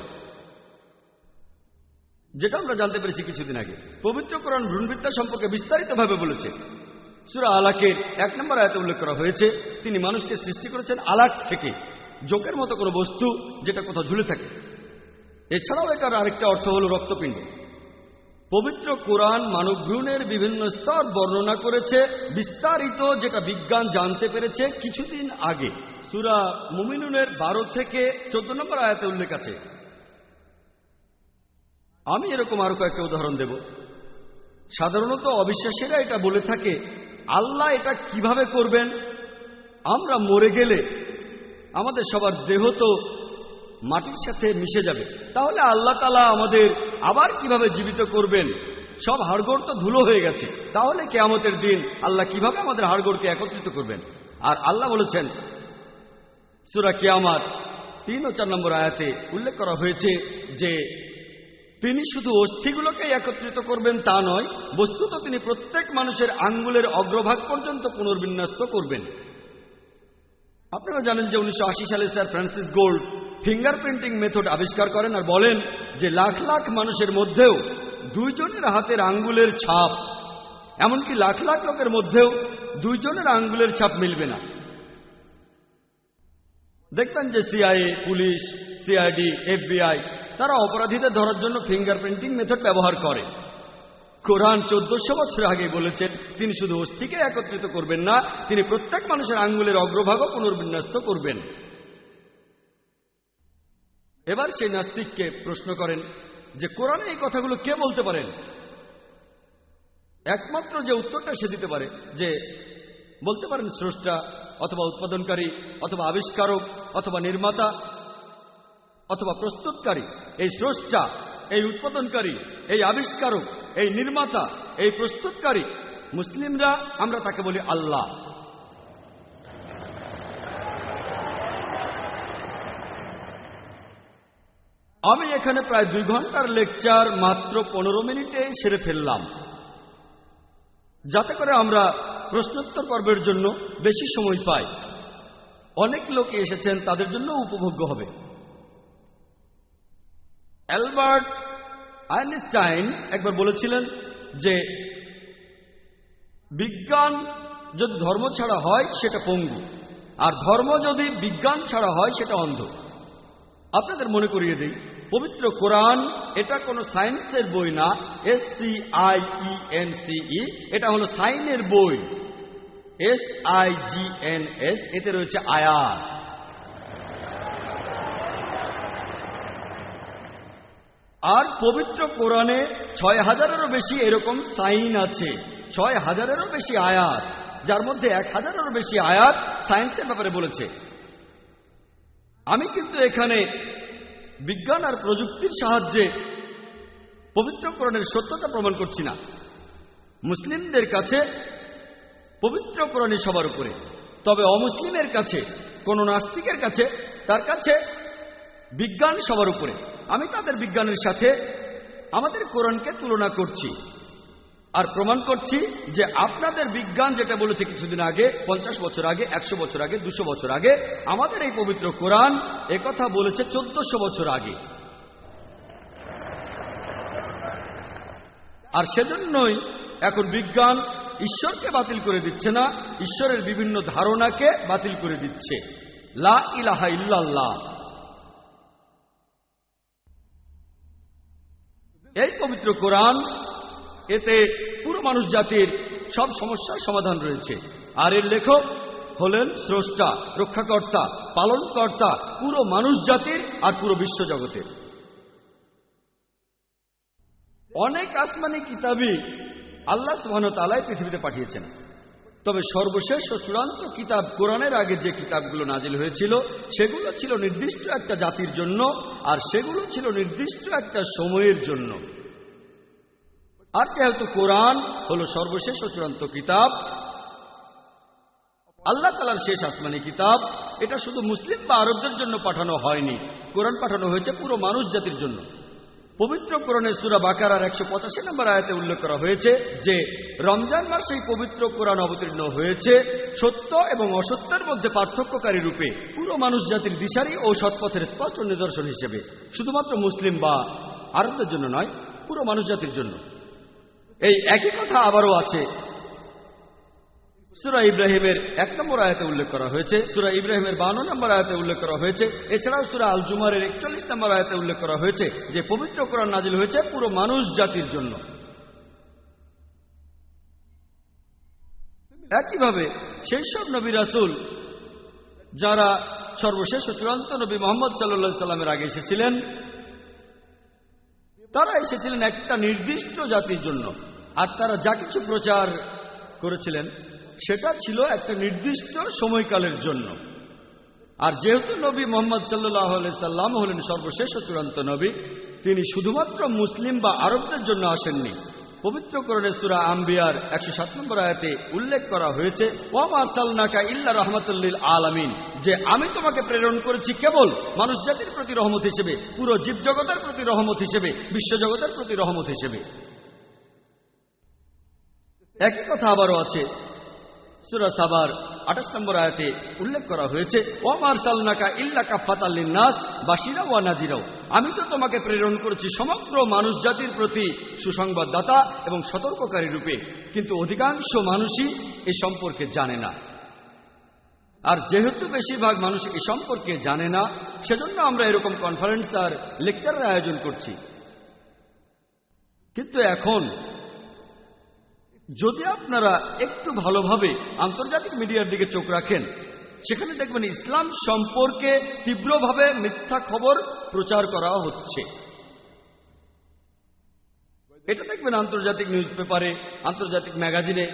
যেটা আমরা জানতে পেরেছি কিছুদিন আগে। পবিত্র কোরআন ভ্রূণবিদ্যা সম্পর্কে বিস্তারিতভাবে বলেছে সূরা আলাকের 1 নম্বর আয়াতে উল্লেখ করা হয়েছে তিনি মানুষকে সৃষ্টি করেছেন আলাক থেকে, জোকের মতো কোনো বস্তু যেটা কোথাও ঝুলে থাকে। এছাড়াও এটার আরেকটা অর্থ হল রক্তপিণ্ড। পবিত্র কোরআন মানব ভ্রূণের বিভিন্ন স্তর বর্ণনা করেছে বিস্তারিত, যেটা বিজ্ঞান জানতে পেরেছে কিছুদিন আগে। সূরা মুমিনুনের 12 থেকে 14 নম্বর আয়াতে উল্লেখ আছে। আমি এরকম আরো কয়েকটা উদাহরণ দেব। সাধারণত অবিশ্বাসীরা এটা বলে থাকে আল্লাহ এটা কিভাবে করবেন, আমরা মরে গেলে আমাদের সবার দেহ তো মাটির সাথে মিশে যাবে, তাহলে আল্লাহ তাআলা আমাদের আবার কিভাবে জীবিত করবেন, সব হাড়গোড় তো ধুলো হয়ে গেছে, তাহলে কিয়ামতের দিন আল্লাহ কিভাবে আমাদের হাড়গোড়কে একত্রিত করবেন। আর আল্লাহ বলেছেন সূরা কিয়ামার 3 ও 4 নম্বর আয়াতে উল্লেখ করা হয়েছে যে তিনি শুধু অস্থিগুলোকে একত্রিত করবেন তা নয়, বস্তুত তিনি প্রত্যেক মানুষের আঙ্গুলের অগ্রভাগ পর্যন্ত পুনর্বিন্যস্ত করবেন। আপনারা জানেন যে 1980 সালে sir Francis gold fingerprinting method আবিষ্কার করেন আর বলেন যে লাখ লাখ মানুষের মধ্যেও 2 জনের হাতের আঙ্গুলের ছাপ, এমনকি লাখ লাখ লোকের মধ্যেও 2 জনের আঙ্গুলের ছাপ মিলবে না। দেখবেন যে সিআইএ, পুলিশ, সিআইডি, এফবিআই তারা অপরাধীদের ধরার জন্য ফিঙ্গারপ্রিন্টিং মেথড ব্যবহার করে। কোরআন 1400 বছর আগে বলেছেন তিনি শুধু অস্থিকে একত্রিত করবেন না, তিনি প্রত্যেক মানুষের আঙ্গুলের অগ্রভাগও পুনর্বিন্যস্ত করবেন। এবার সেই নাস্তিককে প্রশ্ন করেন যে কোরআনে এই কথাগুলো কে বলতে পারেন? একমাত্র যে উত্তরটা সে দিতে পারে যে বলতে পারেন স্রষ্টা অথবা উৎপাদনকারী অথবা আবিষ্কারক অথবা নির্মাতা অথবা প্রস্তুতকারী। এই স্রষ্টা, এই উৎপাদনকারী, এই আবিষ্কারক, এই নির্মাতা, এই প্রস্তুতকারী, মুসলিমরা আমরা তাকে বলি আল্লাহ। আমি এখানে প্রায় 2 ঘন্টার লেকচার মাত্র 15 মিনিটে সেরে ফেললাম, যাতে করে আমরা প্রশ্নোত্তর পর্বের জন্য বেশি সময় পাই। অনেক লোক এসেছেন, তাদের জন্য উপভোগ্য হবে। অ্যালবার্ট আইনস্টাইন একবার বলেছিলেন যে বিজ্ঞান যদি ধর্ম ছাড়া হয় সেটা পঙ্গু, আর ধর্ম যদি বিজ্ঞান ছাড়া হয় সেটা অন্ধ। আপনাদের মনে করিয়ে দিই, পবিত্র কোরআন এটা কোনো সায়েন্সের বই না, SCIENCE, এটা হলো সাইনের বই, SIGNS, এতে রয়েছে আয়াত। আর পবিত্র কোরআনে 6000-এরও বেশি এরকম সাইন আছে, 6000-এরও বেশি আয়াত, যার মধ্যে 1000-এরও বেশি আয়াত সায়েন্সের ব্যাপারে বলেছে। আমি কিন্তু এখানে বিজ্ঞান আর প্রযুক্তির সাহায্যে পবিত্র কোরআনের সত্যতা প্রমাণ করছি না। মুসলিমদের কাছে পবিত্র কোরআনই সবার উপরে, তবে অমুসলিমের কাছে, কোন নাস্তিকের কাছে, তার কাছে বিজ্ঞান সবার উপরে। আমি তাদের বিজ্ঞানের সাথে আমাদের কোরআনকে তুলনা করছি আর প্রমাণ করছি যে আপনাদের বিজ্ঞান যেটা বলেছে কিছুদিন আগে, 50 বছর আগে, 100 বছর আগে, 200 বছর আগে, আমাদের এই পবিত্র কোরআন একথা বলেছে 1400 বছর আগে। আর সেজন্যই এখন বিজ্ঞান ঈশ্বরকে বাতিল করে দিচ্ছে না, ঈশ্বরের বিভিন্ন ধারণাকে বাতিল করে দিচ্ছে। লা ইলাহা ইল্লাল্লাহ, এই পবিত্র কোরআন, এতে পুরো মানুষ জাতির সব সমস্যার সমাধান রয়েছে। আর এর লেখক হলেন স্রষ্টা, রক্ষাকর্তা, পালনকর্তা পুরো মানুষ জাতির আর পুরো বিশ্বজগতের। অনেক আসমানি কিতাবই আল্লাহ সুবহানাহু ওয়া তাআলা পৃথিবীতে পাঠিয়েছেন, তবে সর্বশেষ ও চূড়ান্ত কিতাব কোরআনের আগে যে কিতাবগুলো নাজিল হয়েছিল সেগুলো ছিল নির্দিষ্ট একটা জাতির জন্য, আর সেগুলো ছিল নির্দিষ্ট একটা সময়ের জন্য। আর যেহেতু কোরআন হলো সর্বশেষ ও চূড়ান্ত কিতাব, আল্লাহ তাআলার শেষ আসমানি কিতাব, এটা শুধু মুসলিম বা আরবদের জন্য পাঠানো হয়নি, কোরআন পাঠানো হয়েছে পুরো মানুষ জাতির জন্য। পবিত্র কোরআনের সূরা বাকারার 185 নম্বর আয়াতে উল্লেখ করা হয়েছে যে রমজান মাসে এই পবিত্র কোরআন অবতীর্ণ হয়েছে সত্য এবং অসত্যের মধ্যে পার্থক্যকারী রূপে, পুরো মানুষ জাতির দিশারি ও সৎপথের স্পষ্ট নিদর্শন হিসেবে, শুধুমাত্র মুসলিম বা আরবদের জন্য নয়, পুরো মানুষ জাতির জন্য। এই একই কথা আবারও আছে সূরা ইব্রাহিমের 1 নম্বর আয়াতে উল্লেখ করা হয়েছে, সূরা ইব্রাহিমের 52 নম্বর আয়াতে উল্লেখ করা হয়েছে, এছাড়াও সূরা আল জুমারের 41 নম্বর আয়াতে উল্লেখ করা হয়েছে যে পবিত্র কোরআন নাজিল হয়েছে পুরো মানুষ জাতির জন্য। একইভাবে সেই সব নবী রাসূল যারা সর্বশেষ ও চূড়ান্ত নবী মুহাম্মদ সাল্লাল্লাহু আলাইহি সাল্লামের আগে এসেছিলেন, তারা এসেছিলেন একটা নির্দিষ্ট জাতির জন্য, আর তারা যা কিছু প্রচার করেছিলেন সেটা ছিল একটা নির্দিষ্ট সময়কালের জন্য। আর যেহেতু নবী মুহাম্মদ সাল্লাল্লাহু আলাইহি সাল্লাম হলেন সর্বশেষ ও চূড়ান্ত নবী, তিনি শুধুমাত্র মুসলিম বা আরবদের জন্য আসেননি। পবিত্র কোরআনের সূরা আম্বিয়ার 107 নম্বর আয়াতে উল্লেখ করা হয়েছে, ওয়া মা আরসালনাকা ইল্লা রাহমাতাল লিল আলামিন, যে আমি তোমাকে প্রেরণ করেছি কেবল মানুষ জাতির প্রতি রহমত হিসেবে, পুরো জীবজগতের প্রতি রহমত হিসেবে, বিশ্বজগতের প্রতি রহমত হিসেবে। একই কথা আবারও আছে সূরা সাবার 28 নম্বর আয়াতে উল্লেখ করা হয়েছে, ওয়া মা আরসালনাকা ইল্লা কাফাতাল লিন-নাস বাশিরা ওয়া নাযিরা, আমি তো তোমাকে প্রেরণ করেছি সমগ্র মানুষ জাতির প্রতি সুসংবাদদাতা এবং সতর্ককারী রূপে, কিন্তু অধিকাংশ মানুষই এ সম্পর্কে জানে না। আর যেহেতু বেশিরভাগ মানুষ এ সম্পর্কে জানে না, সেজন্য আমরা এরকম কনফারেন্স আর লেকচারের আয়োজন করছি। কিন্তু এখন যদি আপনারা একটু ভালোভাবে আন্তর্জাতিক মিডিয়ার দিকে চোখ রাখেন, সেখানে দেখবেন ইসলাম সম্পর্কে তীব্রভাবে মিথ্যা খবর প্রচার করা হচ্ছে। এটা দেখবেন আন্তর্জাতিক নিউজ পেপারে, আন্তর্জাতিক ম্যাগাজিনে,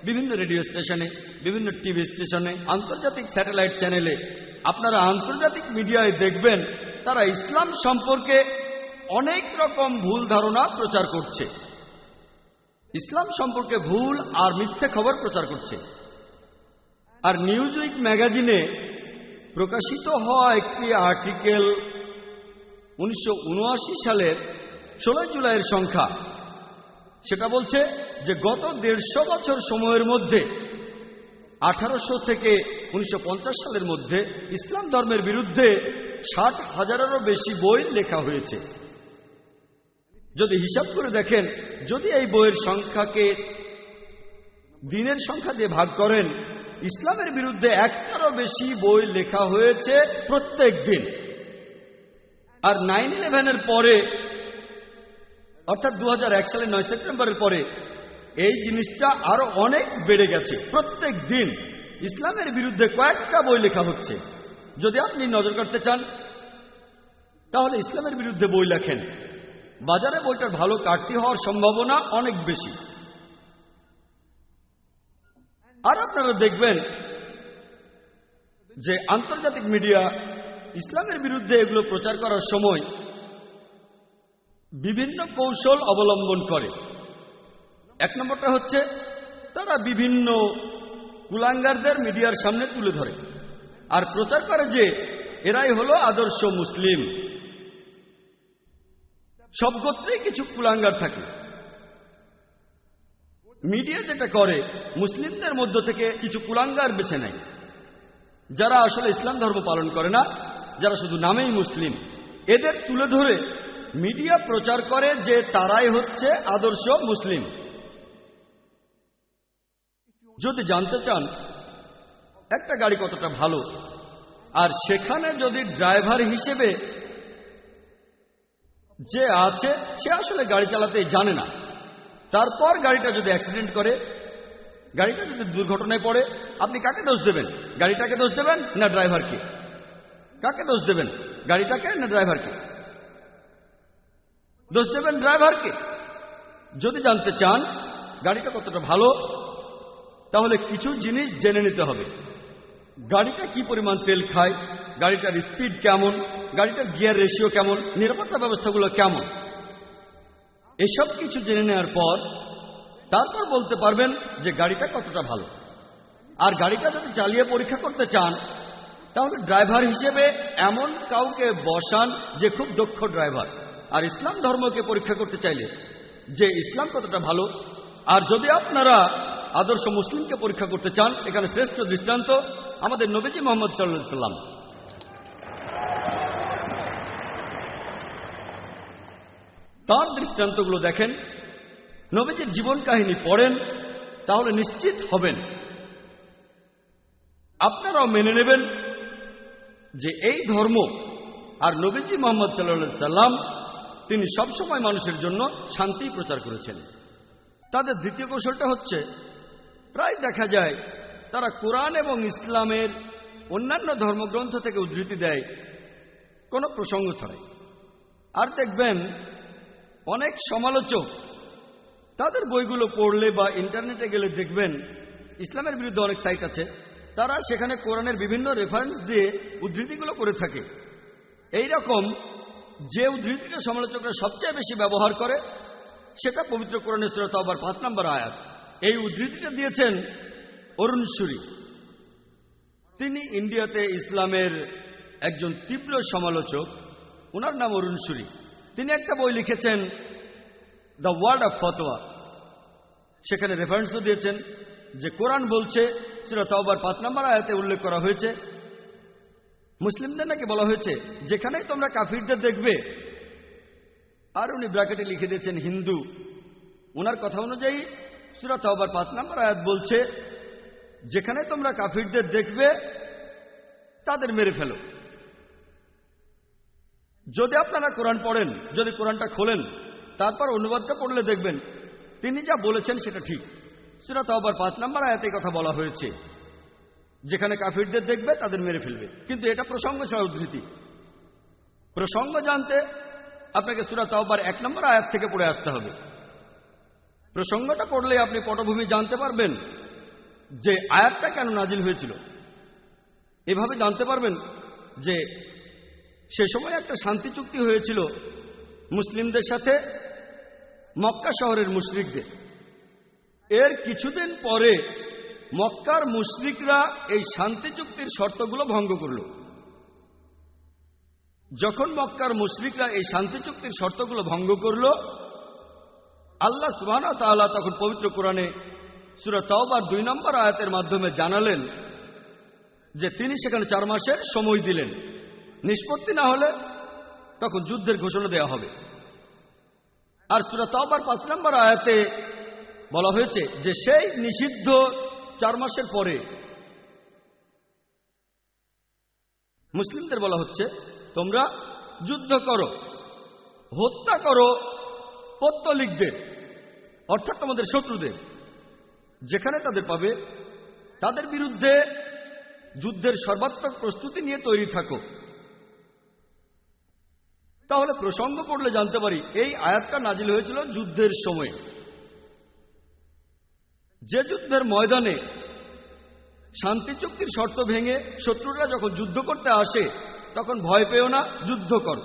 বিভিন্ন রেডিও স্টেশনে, বিভিন্ন টিভি স্টেশনে, আন্তর্জাতিক স্যাটেলাইট চ্যানেলে। আপনারা আন্তর্জাতিক মিডিয়ায় দেখবেন তারা ইসলাম সম্পর্কে অনেক রকম ভুল ধারণা প্রচার করছে, ইসলাম সম্পর্কে ভুল আর মিথ্যে খবর প্রচার করছে। আর নিউজউইক ম্যাগাজিনে প্রকাশিত হওয়া একটি আর্টিকেল 1979 সালের 16 জুলাইয়ের সংখ্যা, সেটা বলছে যে গত 150 বছর সময়ের মধ্যে 1800 থেকে 1950 সালের মধ্যে ইসলাম ধর্মের বিরুদ্ধে 60,000-এরও বেশি বই লেখা হয়েছে। যদি হিসাব করে দেখেন, যদি এই বইয়ের সংখ্যাকে দিনের সংখ্যা দিয়ে ভাগ করেন, ইসলামের বিরুদ্ধে একটারও বেশি বই লেখা হয়েছে প্রত্যেক দিন। আর 9/11-এর পরে, অর্থাৎ 2001 সালের 9 সেপ্টেম্বরের পরে এই জিনিসটা আরো অনেক বেড়ে গেছে। প্রত্যেক দিন ইসলামের বিরুদ্ধে কয়েকটা বই লেখা হচ্ছে। যদি আপনি নজর করতে চান তাহলে ইসলামের বিরুদ্ধে বই লেখেন, বাজারে বইটার ভালো কাটতি হওয়ার সম্ভাবনা অনেক বেশি। আর আপনারা দেখবেন যে আন্তর্জাতিক মিডিয়া ইসলামের বিরুদ্ধে এগুলো প্রচার করার সময় বিভিন্ন কৌশল অবলম্বন করে। এক নম্বরটা হচ্ছে তারা বিভিন্ন কুলাঙ্গারদের মিডিয়ার সামনে তুলে ধরে আর প্রচার করে যে এরাই হলো আদর্শ মুসলিম। সব গোত্রেই কিছু কুলাঙ্গার থাকে। মিডিয়া যেটা করে, মুসলিমদের মধ্য থেকে কিছু কুলাঙ্গার বেছে নেয়, যারা আসলে ইসলাম ধর্ম পালন করে না, যারা শুধু নামেই মুসলিম। এদের তুলে ধরে মিডিয়া প্রচার করে যে তারাই হচ্ছে আদর্শ মুসলিম। যদি জানতে চান একটা গাড়ি কতটা ভালো, আর সেখানে যদি ড্রাইভার হিসেবে যে আছে সে আসলে গাড়ি চালাতে জানে না, তারপর গাড়িটা যদি অ্যাক্সিডেন্ট করে, গাড়িটা যদি দুর্ঘটনায় পড়ে, আপনি কাকে দোষ দেবেন? গাড়িটাকে দোষ দেবেন না ড্রাইভারকে? কাকে দোষ দেবেন? গাড়িটাকে না ড্রাইভারকে? দোষ দেবেন ড্রাইভারকে। যদি জানতে চান গাড়িটা কতটা ভালো, তাহলে কিছু জিনিস জেনে নিতে হবে। গাড়িটা কি পরিমাণ তেল খায়, গাড়িটার স্পিড কেমন, গাড়িটার গিয়ার রেশিও কেমন, নিরাপত্তা ব্যবস্থাগুলো কেমন, এসব কিছু জেনে নেওয়ার পর তারপর বলতে পারবেন যে গাড়িটা কতটা ভালো। আর গাড়িটা যদি চালিয়ে পরীক্ষা করতে চান তাহলে ড্রাইভার হিসেবে এমন কাউকে বসান যে খুব দক্ষ ড্রাইভার। আর ইসলাম ধর্মকে পরীক্ষা করতে চাইলে যে ইসলাম কতটা ভালো, আর যদি আপনারা আদর্শ মুসলিমকে পরীক্ষা করতে চান, এখানে শ্রেষ্ঠ দৃষ্টান্ত আমাদের নবীজি মুহাম্মদ সাল্লাল্লাহু আলাইহি ওয়াসাল্লাম। তার দৃষ্টান্তগুলো দেখেন, নবীজির জীবন কাহিনী পড়েন, তাহলে নিশ্চিত হবেন, আপনারাও মেনে নেবেন যে এই ধর্ম আর নবীজি মুহাম্মদ সাল্লাল্লাহু আলাইহি ওয়াসাল্লাম তিনি সবসময় মানুষের জন্য শান্তি প্রচার করেছেন। তাদের দ্বিতীয় কৌশলটা হচ্ছে, প্রায় দেখা যায় তারা কোরআন এবং ইসলামের অন্যান্য ধর্মগ্রন্থ থেকে উদ্ধৃতি দেয় কোনো প্রসঙ্গ ছাড়াই। আর দেখবেন অনেক সমালোচক তাদের বইগুলো পড়লে বা ইন্টারনেটে গেলে দেখবেন ইসলামের বিরুদ্ধে অনেক সাইট আছে, তারা সেখানে কোরআনের বিভিন্ন রেফারেন্স দিয়ে উদ্ধৃতিগুলো করে থাকে। এই রকম যে উদ্ধৃতিটা সমালোচকরা সবচেয়ে বেশি ব্যবহার করে সেটা পবিত্র কোরআনের সূরা তাওবার 5 নম্বর আয়াত। এই উদ্ধৃতিটা দিয়েছেন অরুণ সুরি। তিনি ইন্ডিয়াতে ইসলামের একজন তীব্র সমালোচক, ওনার নাম অরুণ সুরি। তিনি একটা বই লিখেছেন দ্য ওয়ার্ড অফ ফতোয়া। সেখানে রেফারেন্সও দিয়েছেন যে কোরআন বলছে, সূরা তাওবার 5 নম্বর আয়াতে উল্লেখ করা হয়েছে, মুসলিমদের নাকি বলা হয়েছে যেখানেই তোমরা কাফিরদের দেখবে, আর উনি ব্র্যাকেটে লিখে দিয়েছেন হিন্দু। ওনার কথা অনুযায়ী সূরা তাওবার 5 নম্বর আয়াত বলছে যেখানে তোমরা কাফিরদের দেখবে তাদের মেরে ফেলো। যদি আপনারা কোরআন পড়েন, যদি কোরআনটা খোলেন, তারপর অনুবাদটা পড়লে দেখবেন তিনি যা বলেছেন সেটা ঠিক। সূরা তাওবার 5 নম্বর আয়াতে কথা বলা হয়েছে যেখানে কাফিরদের দেখবে তাদের মেরে ফেলবে, কিন্তু এটা প্রসঙ্গ ছাড়া উদ্ধৃতি। প্রসঙ্গ জানতে আপনাকে সূরা তাওবার 1 নম্বর আয়াত থেকে পড়ে আসতে হবে। প্রসঙ্গটা পড়লে আপনি পটভূমি জানতে পারবেন যে আয়াতটা কেন নাজিল হয়েছিল। এভাবে জানতে পারবেন যে সে সময় একটা শান্তি চুক্তি হয়েছিল মুসলিমদের সাথে মক্কা শহরের মুশরিকদের। এর কিছুদিন পরে মক্কার মুশরিকরা এই শান্তি চুক্তির শর্তগুলো ভঙ্গ করল। যখন মক্কার মুশরিকরা এই শান্তি চুক্তির শর্তগুলো ভঙ্গ করল, আল্লাহ সুবহানাহু ওয়া তাআলা তখন পবিত্র কোরআনে সূরা তাওবার 2 নম্বর আয়াতের মাধ্যমে জানালেন যে তিনি সেখানে 4 মাসের সময় দিলেন, নিষ্পত্তি না হলে তখন যুদ্ধের ঘোষণা দেওয়া হবে। আর সূরা তাওবার 5 নম্বর আয়াতে বলা হয়েছে যে সেই নিষিদ্ধ 4 মাসের পরে মুসলিমদের বলা হচ্ছে তোমরা যুদ্ধ করো, হত্যা করো পৌত্তলিকদের, অর্থাৎ তোমাদের শত্রুদের, যেখানে তাদের পাবে তাদের বিরুদ্ধে যুদ্ধের সর্বাত্মক প্রস্তুতি নিয়ে তৈরি থাকো। তাহলে প্রসঙ্গ পড়লে জানতে পারি এই আয়াতটা নাজিল হয়েছিল যুদ্ধের সময়। যে যুদ্ধের ময়দানে শান্তি চুক্তির শর্ত ভেঙে শত্রুরা যখন যুদ্ধ করতে আসে তখন ভয় পেও না, যুদ্ধ করো,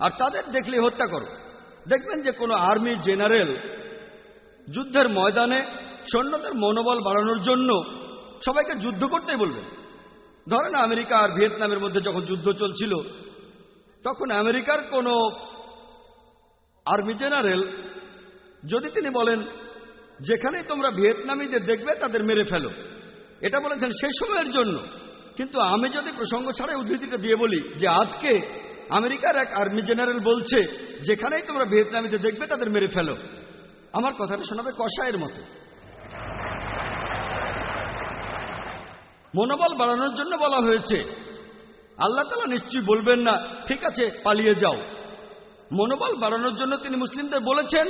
আর তাদের দেখলে হত্যা করো। দেখবেন যে কোনো আর্মি জেনারেল যুদ্ধের ময়দানে সৈন্যদের মনোবল বাড়ানোর জন্য সবাইকে যুদ্ধ করতেই বলবেন। ধরেন আমেরিকা আর ভিয়েতনামের মধ্যে যখন যুদ্ধ চলছিল তখন আমেরিকার কোনো আর্মি জেনারেল যদি তিনি বলেন যেখানেই তোমরা ভিয়েতনামীদের দেখবে তাদের মেরে ফেলো, এটা বলেছেন সেই সময়ের জন্য। কিন্তু আমি যদি প্রসঙ্গ ছাড়াই উদ্ধৃতিটা দিয়ে বলি যে আজকে আমেরিকার এক আর্মি জেনারেল বলছে যেখানেই তোমরা ভিয়েতনামীদের দেখবে তাদের মেরে ফেলো, আমার কথাটা শোনাবে কষায়ের মতো। মনোবল বাড়ানোর জন্য বলা হয়েছে। আল্লাহ তাআলা নিশ্চয়ই বলবেন না ঠিক আছে পালিয়ে যাও। মনোবল বাড়ানোর জন্য তিনি মুসলিমদের বলেছেন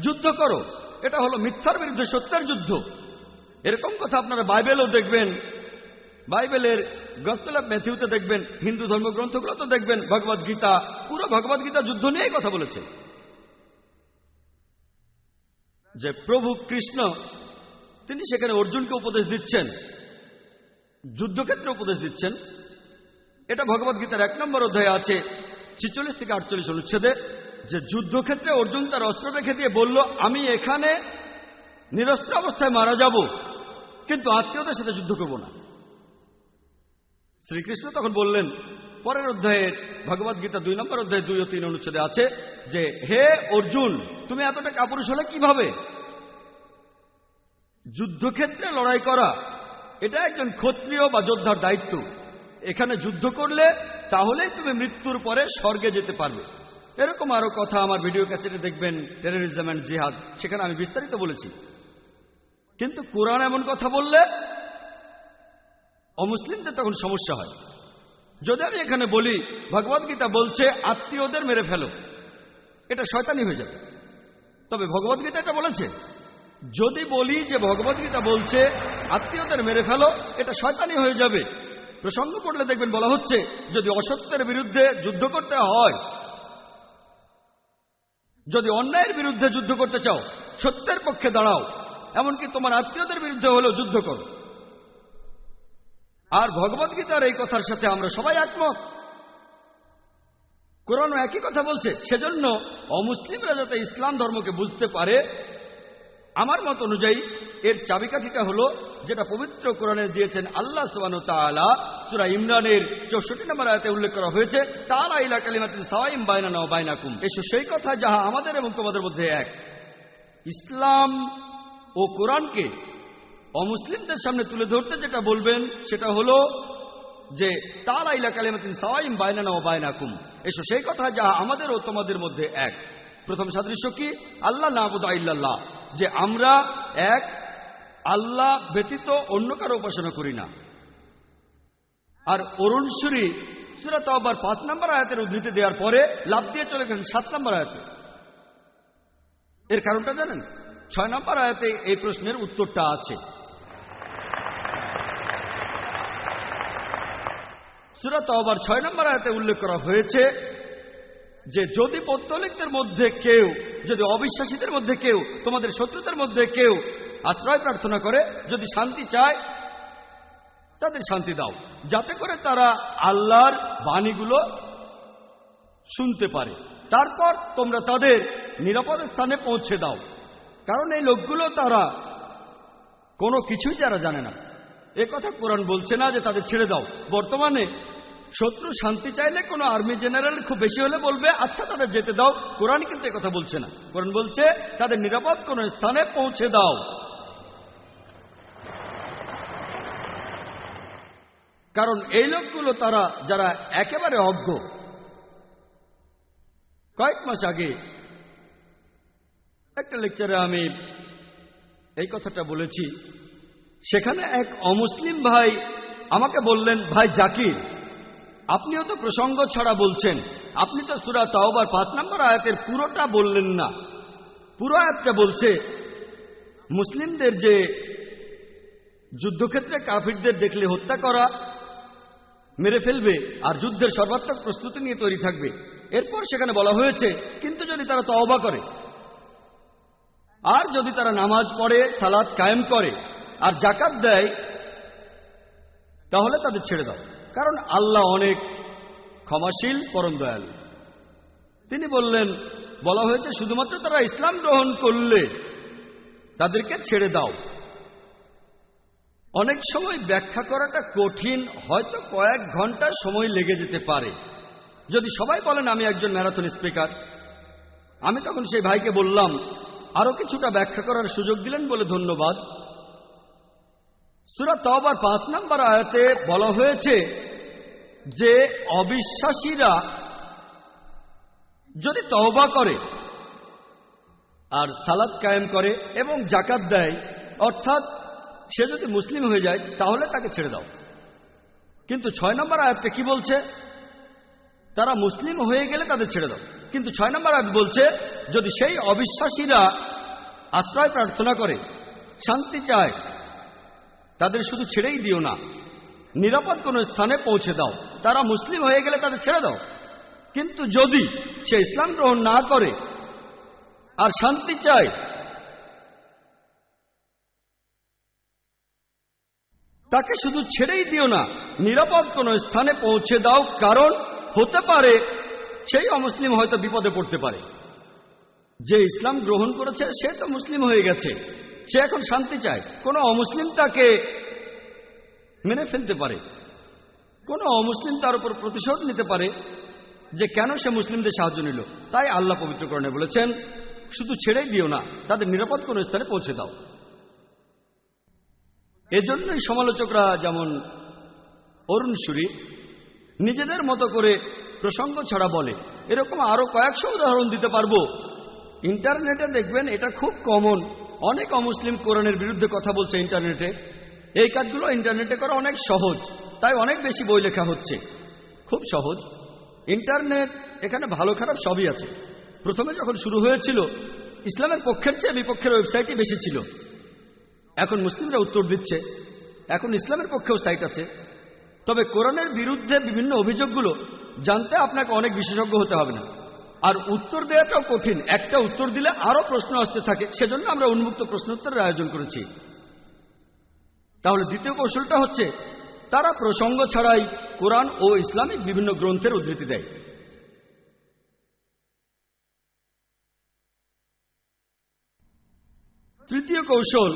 যুদ্ধ করো। এটা হলো মিথ্যার বিরুদ্ধে সত্যের যুদ্ধ। এরকম কথা আপনারা বাইবেলও দেখবেন, বাইবেলের গসপেল অফ ম্যাথিউতে দেখবেন, হিন্দু ধর্মগ্রন্থগুলো তো দেখবেন, ভগবদ গীতা, পুরো ভগবদ গীতা যুদ্ধ নিয়েই কথা বলেছে। যে প্রভু কৃষ্ণ তিনি সেখানে অর্জুনকে উপদেশ দিচ্ছেন, যুদ্ধক্ষেত্রে উপদেশ দিচ্ছেন। এটা ভগবদ গীতার 1 নম্বর অধ্যায়ে আছে 46 থেকে 48 অনুচ্ছেদে, যে যুদ্ধক্ষেত্রে অর্জুন তার অস্ত্র রেখে দিয়ে বলল আমি এখানে নিরস্ত্র অবস্থায় মারা যাব, কিন্তু আত্মীয়দের সাথে যুদ্ধ করব না। শ্রীকৃষ্ণ তখন বললেন, পরের অধ্যায়ে ভগবদ গীতা 2 নম্বর অধ্যায়ে 2 ও 3 অনুচ্ছেদে আছে যে হে অর্জুন তুমি এতটা কাপুরুষ হলে কিভাবে? যুদ্ধক্ষেত্রে লড়াই করা এটা একজন ক্ষত্রিয় বা যোদ্ধার দায়িত্ব। এখানে যুদ্ধ করলে তাহলেই তুমি মৃত্যুর পরে স্বর্গে যেতে পারবে। এরকম আরো কথা আমার ভিডিও ক্যাসেটে দেখবেন, টেররিজম অ্যান্ড জিহাদ, সেখানে আমি বিস্তারিত বলেছি। কিন্তু কোরআন এমন কথা বললে অমুসলিমদের তখন সমস্যা হয়। যদি আমি এখানে বলি ভগবদ গীতা বলছে আত্মীয়দের মেরে ফেলো, এটা শয়তানি হয়ে যাবে। তবে ভগবদ গীতা এটা বলেছে। যদি বলি যে ভগবদ গীতা বলছে আত্মীয়দের মেরে ফেলো, এটা শয়তানি হয়ে যাবে। প্রসঙ্গ পড়লে দেখবেন বলা হচ্ছে যদি অসত্যের বিরুদ্ধে যুদ্ধ করতে হয়, যদি অন্যায়ের বিরুদ্ধে যুদ্ধ করতে চাও সত্যের পক্ষে দাঁড়াও, এমনকি তোমার আত্মীয়দের বিরুদ্ধে হলেও যুদ্ধ করো। আর ভগবদ গীতার এই কথার সাথে আমরা সবাই একমত। কোরআনও একই কথা বলছে। সেজন্য অমুসলিমরা যাতে ইসলাম ধর্মকে বুঝতে পারে, আমার মত অনুযায়ী এর চাবিকাঠিটা হলো যেটা পবিত্র কোরআনে দিয়েছেন আল্লাহ সুবহানাহু ওয়া তাআলা। সূরা ইমরানের 64 নম্বর আয়াতে উল্লেখ করা হয়েছে তাআলা ইলা কালিমাতিন সাওয়াইন বাইনানা ওয়া বাইনাকুম, এসো সেই কথা যাহা আমাদের এবং তোমাদের মধ্যে এক। ইসলাম ও কোরআনকে অমুসলিমদের সামনে তুলে ধরতে যেটা বলবেন সেটা হলো যে তাআলা ইলা কালিমাতিন সাওয়াইন বাইনানা ওয়া বাইনাকুম, এসো সেই কথা যাহা আমাদের ও তোমাদের মধ্যে এক। প্রথম সাদৃশ্য কি? আল্লাহ না'বুদু ইল্লাল্লাহ, যে আমরা এক, আল্লাহ ব্যতীত অন্য কারো উপাসনা করি না। আর অরুণ সুরি সূরা তাওবার 5 নম্বর আয়াতের উদ্ধৃতি দেওয়ার পরে লাফ দিয়ে চলে গেলেন 7 নম্বর আয়াতে। এর কারণটা জানেন? 6 নম্বর আয়াতে এই প্রশ্নের উত্তরটা আছে। সূরা তাওবার 6 নম্বর আয়াতে উল্লেখ করা হয়েছে যে যদি পৌত্তলিকদের মধ্যে কেউ, যদি অবিশ্বাসীদের মধ্যে কেউ, তোমাদের শত্রুদের মধ্যে কেউ আশ্রয় প্রার্থনা করে, যদি শান্তি চায় তাদের শান্তি দাও, যাতে করে তারা আল্লাহর বাণীগুলো শুনতে পারে। তারপর তোমরা তাদের নিরাপদ স্থানে পৌঁছে দাও। কারণ এই লোকগুলো তারা কোনো কিছুই যারা জানে না। এ কথা কোরআন বলছে না যে তাদের ছেড়ে দাও। বর্তমানে শত্রু শান্তি চাইলে কোনো আর্মি জেনারেল খুব বেশি হলে বলবে আচ্ছা তাদের যেতে দাও। কোরআন কিন্তু একথা বলছে না। কোরআন বলছে তাদের নিরাপদ কোনো স্থানে পৌঁছে দাও। কারণ এই লোকগুলো তারা যারা একেবারে অজ্ঞ। কয়েক মাস আগে একটা লেকচারে আমি এই কথাটা বলেছি। সেখানে এক অমুসলিম ভাই আমাকে বললেন, ভাই জাকির, আপনিও তো প্রসঙ্গ ছাড়া বলছেন। আপনি তো সূরা তাওবার 5 নম্বর আয়াতের পুরোটা বললেন না। পুরো আয়াতটা বলছে মুসলিমদের যে যুদ্ধক্ষেত্রে কাফিরদের দেখলে হত্যা করা, মেরে ফেলবে আর যুদ্ধের সর্বাত্মক প্রস্তুতি নিয়ে তৈরি থাকবে। এরপর সেখানে বলা হয়েছে কিন্তু যদি তারা তওবা করে আর যদি তারা নামাজ পড়ে, সালাত কায়েম করে আর যাকাত দেয়, তাহলে তাদের ছেড়ে দাও, কারণ আল্লাহ অনেক ক্ষমাশীল, পরম দয়ালু। তিনি বললেন, বলা হয়েছে শুধুমাত্র তারা ইসলাম গ্রহণ করলে তাদেরকে ছেড়ে দাও। অনেক সময় ব্যাখ্যা করাটা কঠিন, হয়তো কয়েক ঘন্টা সময় লেগে যেতে পারে। যদি সবাই বলেন আমি একজন ম্যারাথন স্পিকার, আমি তখন সেই ভাইকে বললাম আরো কিছুটা ব্যাখ্যা করার সুযোগ দিলেন বলে ধন্যবাদ। সূরা তাওবার 5 নম্বর আয়াতে বলা হয়েছে যে অবিশ্বাসীরা যদি তওবা করে আর সালাত কায়েম করে এবং যাকাত দেয়, অর্থাৎ সে যদি মুসলিম হয়ে যায় তাহলে তাকে ছেড়ে দাও। কিন্তু 6 নম্বর আয়াতটা কি বলছে? তারা মুসলিম হয়ে গেলে তাদের ছেড়ে দাও। কিন্তু 6 নম্বর আয়াত বলছে যদি সেই অবিশ্বাসীরা আশ্রয় প্রার্থনা করে, শান্তি চায়, তাদের শুধু ছেড়েই দিও না, নিরাপদ কোনো স্থানে পৌঁছে দাও। তারা মুসলিম হয়ে গেলে তাদের ছেড়ে দাও। কিন্তু যদি সে ইসলাম গ্রহণ না করে আর শান্তি চায়, তাকে শুধু ছেড়েই দিও না, নিরাপদ কোনো স্থানে পৌঁছে দাও, কারণ হতে পারে সেই অমুসলিম হয়তো বিপদে পড়তে পারে। যে ইসলাম গ্রহণ করেছে সে তো মুসলিম হয়ে গেছে, সে এখন শান্তি চায়। কোনো অমুসলিম তাকে মেনে ফেলতে পারে, কোনো অমুসলিম তার উপর প্রতিশোধ নিতে পারে যে কেন সে মুসলিমদের সাহায্য নিল। তাই আল্লাহ পবিত্র কোরআনে বলেছেন শুধু ছেড়েই দিও না, তাদের নিরাপদ কোনো স্থানে পৌঁছে দাও। এজন্যই সমালোচকরা যেমন অরুণ সুরি নিজেদের মতো করে প্রসঙ্গ ছাড়া বলে। এরকম আরো কয়েকশো উদাহরণ দিতে পারবো। ইন্টারনেটে দেখবেন এটা খুব কমন। অনেক অমুসলিম কোরআনের বিরুদ্ধে কথা বলছে ইন্টারনেটে। এই কাজগুলো ইন্টারনেটে করা অনেক সহজ, তাই অনেক বেশি বই লেখা হচ্ছে। খুব সহজ ইন্টারনেট, এখানে ভালো খারাপ সবই আছে। প্রথমে যখন শুরু হয়েছিল ইসলামের পক্ষের চেয়ে বিপক্ষের ওয়েবসাইটই বেশি ছিল। এখন মুসলিমরা উত্তর দিচ্ছে, এখন ইসলামের পক্ষেও সাইট আছে। তবে কোরআনের বিরুদ্ধে বিভিন্ন অভিযোগগুলো জানতে আপনাকে অনেক বিশেষজ্ঞ হতে হবে না, আর উত্তর দেওয়াটাও কঠিন। একটা উত্তর দিলে আরো প্রশ্ন আসতে থাকে, সেজন্য আমরা উন্মুক্ত প্রশ্নোত্তরের আয়োজন করেছি। তাহলে দ্বিতীয় কৌশলটা হচ্ছে তারা প্রসঙ্গ ছাড়াই কোরআন ও ইসলামিক বিভিন্ন গ্রন্থের উদ্ধৃতি দেয়। তৃতীয় কৌশল,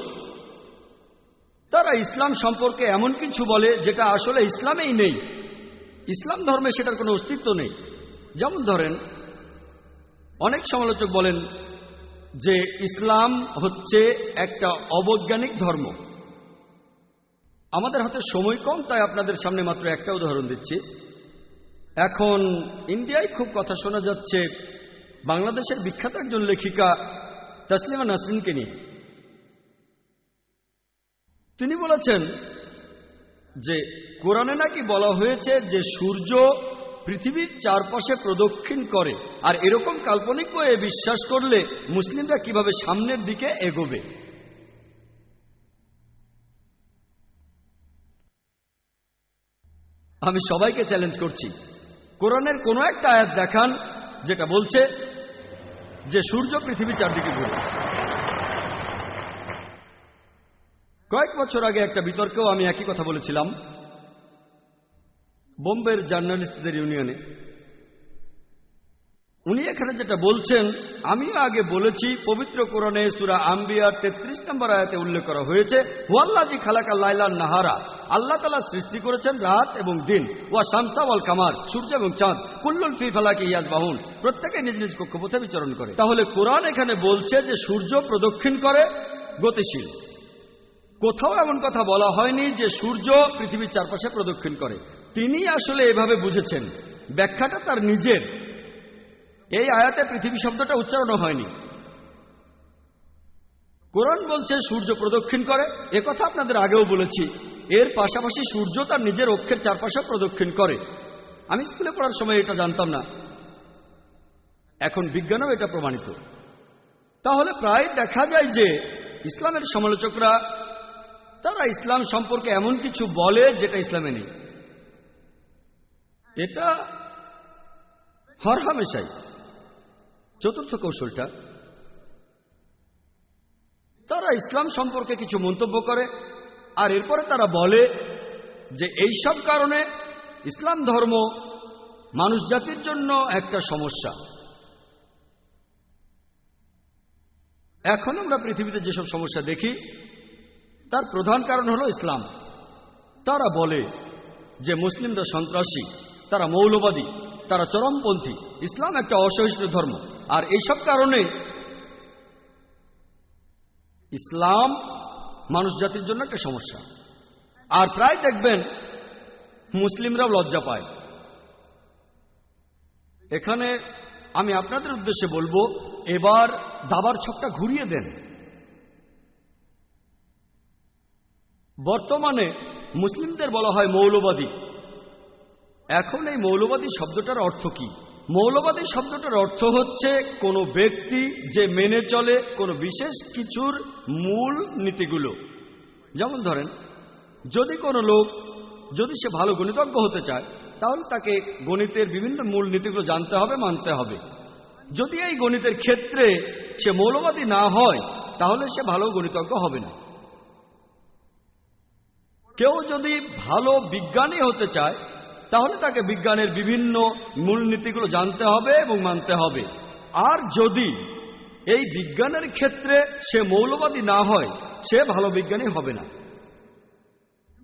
তারা ইসলাম সম্পর্কে এমন কিছু বলে যেটা আসলে ইসলামেই নেই, ইসলাম ধর্মে সেটার কোনো অস্তিত্ব নেই। যেমন ধরেন, অনেক সমালোচক বলেন যে ইসলাম হচ্ছে একটা অবৈজ্ঞানিক ধর্ম। আমাদের হাতে সময় কম, তাই আপনাদের সামনে মাত্র একটা উদাহরণ দিচ্ছি। এখন ইন্ডিয়ায় খুব কথা শোনা যাচ্ছে বাংলাদেশের বিখ্যাত একজন লেখিকা তাসলিমা নাসরিনকে নিয়ে। তিনি বলেছেন যে কোরআনে নাকি বলা হয়েছে যে সূর্য পৃথিবীর চারপাশে প্রদক্ষিণ করে, আর এরকম কাল্পনিক বইয়ে বিশ্বাস করলে মুসলিমরা কিভাবে সামনের দিকে এগোবে। আমি সবাইকে চ্যালেঞ্জ করছি, কোরআনের কোনো একটা আয়াত দেখান যেটা বলছে যে সূর্য পৃথিবীর চারদিকে ঘুরে। কয়েক বছর আগে একটা বিতর্কেও আমি একই কথা বলেছিলাম বোম্বের জার্নালিস্টদের ইউনিয়নে। উনি এখানে যেটা বলছেন আমিও আগে বলেছি। পবিত্র কোরআনে সূরা আম্বিয়ার 33 নম্বর আয়াতে উল্লেখ করা হয়েছে, ওয়াল্লাযী খালাকা লাইলা নাহারা, আল্লাহ তাআলা সৃষ্টি করেছেন রাত এবং দিন, ওয়া শামসা ওয়াল কামার, সূর্য এবং চাঁদ, কুল্লুন ফি ফালাকি ইয়াসবাহুন, প্রত্যেকে নিজ নিজ কক্ষপথে বিচরণ করে। তাহলে কোরআন এখানে বলছে যে সূর্য প্রদক্ষিণ করে, গতিশীল। কোথাও এমন কথা বলা হয়নি যে সূর্য পৃথিবীর চারপাশে প্রদক্ষিণ করে। তিনি আসলে এভাবে বুঝেছেন, ব্যাখ্যাটা তার নিজের। এই আয়াতে পৃথিবী শব্দটা উচ্চারণ হয়নি। কোরআন বলছে সূর্য প্রদক্ষিণ করে, একথা আপনাদের আগেও বলেছি। এর পাশাপাশি সূর্য তার নিজের অক্ষের চারপাশে প্রদক্ষিণ করে। আমি স্কুলে পড়ার সময় এটা জানতাম না, এখন বিজ্ঞানেও এটা প্রমাণিত। তাহলে প্রায় দেখা যায় যে ইসলামের সমালোচকরা তারা ইসলাম সম্পর্কে এমন কিছু বলে যেটা ইসলামে নেই। এটা হরহামেশাই। চতুর্থ কৌশলটা, তারা ইসলাম সম্পর্কে কিছু মন্তব্য করে আর এরপরে তারা বলে যে এই সব কারণে ইসলাম ধর্ম মানুষ জাতির জন্য একটা সমস্যা। এখন আমরা পৃথিবীতে যেসব সমস্যা দেখি তার প্রধান কারণ হলো ইসলাম। তারা বলে যে মুসলিমরা সন্ত্রাসী, তারা মৌলবাদী, তারা চরমপন্থী, ইসলাম একটা অসহিষ্ণু ধর্ম, আর এইসব কারণে ইসলাম মানুষ জাতির জন্য একটা সমস্যা। আর প্রায় দেখবেন মুসলিমরাও লজ্জা পায়। এখানে আমি আপনাদের উদ্দেশ্যে বলবো, এবার দাবার ছকটা ঘুরিয়ে দেন। বর্তমানে মুসলিমদের বলা হয় মৌলবাদী। এখন এই মৌলবাদী শব্দটার অর্থ কি? মৌলবাদী শব্দটার অর্থ হচ্ছে কোনো ব্যক্তি যে মেনে চলে কোনো বিশেষ কিছুর মূল নীতিগুলো। যেমন ধরেন, যদি কোনো লোক যদি সে ভালো গণিতজ্ঞ হতে চায় তাহলে তাকে গণিতের বিভিন্ন মূল নীতিগুলো জানতে হবে, মানতে হবে। যদি এই গণিতের ক্ষেত্রে সে মৌলবাদী না হয় তাহলে সে ভালো গণিতজ্ঞ হবে না। কেউ যদি ভালো বিজ্ঞানী হতে চায় তাহলে তাকে বিজ্ঞানের বিভিন্ন মূলনীতিগুলো জানতে হবে এবং মানতে হবে। আর যদি এই বিজ্ঞানের ক্ষেত্রে সে মৌলবাদী না হয় সে ভালো বিজ্ঞানী হবে না।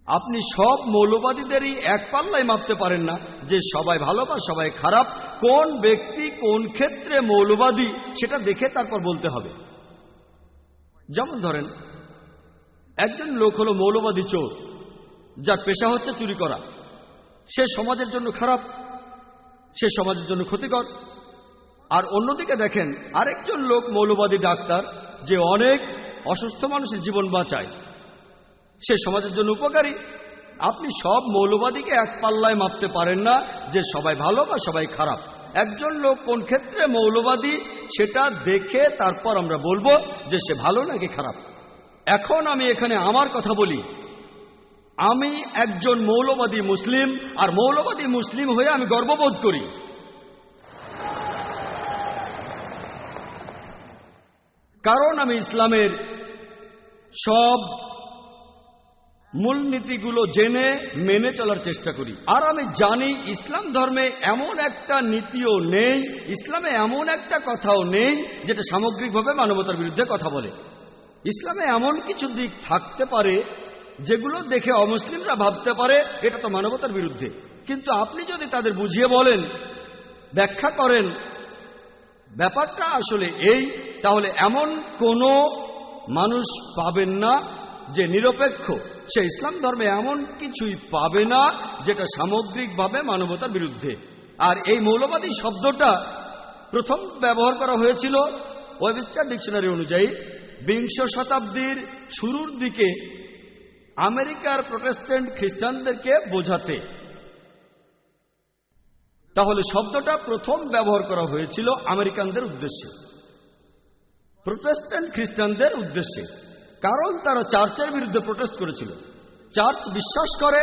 আপনি সব মৌলবাদীদেরই এক পাল্লায় মাপতে পারেন না যে সবাই ভালো বা সবাই খারাপ। কোন ব্যক্তি কোন ক্ষেত্রে মৌলবাদী সেটা দেখে তারপর বলতে হবে। যেমন ধরেন, একজন লোক হলো মৌলবাদী চোর, যার পেশা হচ্ছে চুরি করা। সে সমাজের জন্য খারাপ, সে সমাজের জন্য ক্ষতিকর। আর অন্যদিকে দেখেন আরেকজন লোক মৌলবাদী ডাক্তার, যে অনেক অসুস্থ মানুষের জীবন বাঁচায়, সে সমাজের জন্য উপকারী। আপনি সব মৌলবাদীকে এক পাল্লায় মাপতে পারেন না যে সবাই ভালো বা সবাই খারাপ। একজন লোক কোন ক্ষেত্রে মৌলবাদী সেটা দেখে তারপর আমরা বলবো যে সে ভালো নাকি খারাপ। এখন আমি এখানে আমার কথা বলি। আমি একজন মৌলবাদী মুসলিম, আর মৌলবাদী মুসলিম হয়ে আমি গর্ববোধ করি। কারণ আমি ইসলামের সব মূলনীতিগুলো জেনে মেনে চলার চেষ্টা করি। আর আমি জানি ইসলাম ধর্মে এমন একটা নীতিও নেই, ইসলামে এমন একটা কথাও নেই যেটা সামগ্রিকভাবে মানবতার বিরুদ্ধে কথা বলে। ইসলামে এমন কিছু দিক থাকতে পারে যেগুলো দেখে অমুসলিমরা ভাবতে পারে এটা তো মানবতার বিরুদ্ধে, কিন্তু আপনি যদি তাদের বুঝিয়ে বলেন, ব্যাখ্যা করেন ব্যাপারটা আসলে এই, তাহলে এমন কোনো মানুষ পাবেন না যে নিরপেক্ষ, সে ইসলাম ধর্মে এমন কিছুই পাবে না যেটা সামগ্রিকভাবে মানবতার বিরুদ্ধে। আর এই মৌলবাদী শব্দটা প্রথম ব্যবহার করা হয়েছিল ওয়েবস্টার ডিকশনারি অনুযায়ী 20 শতাব্দীর শুরুর দিকে আমেরিকার প্রোটেস্ট্যান্ট খ্রিস্টানদেরকে বোঝাতে। তাহলে শব্দটা প্রথম ব্যবহার করা হয়েছিল আমেরিকানদের উদ্দেশ্যে, প্রোটেস্ট্যান্ট খ্রিস্টানদের উদ্দেশ্যে, কারণ তারা চার্চের বিরুদ্ধে প্রোটেস্ট করেছিল। চার্চ বিশ্বাস করে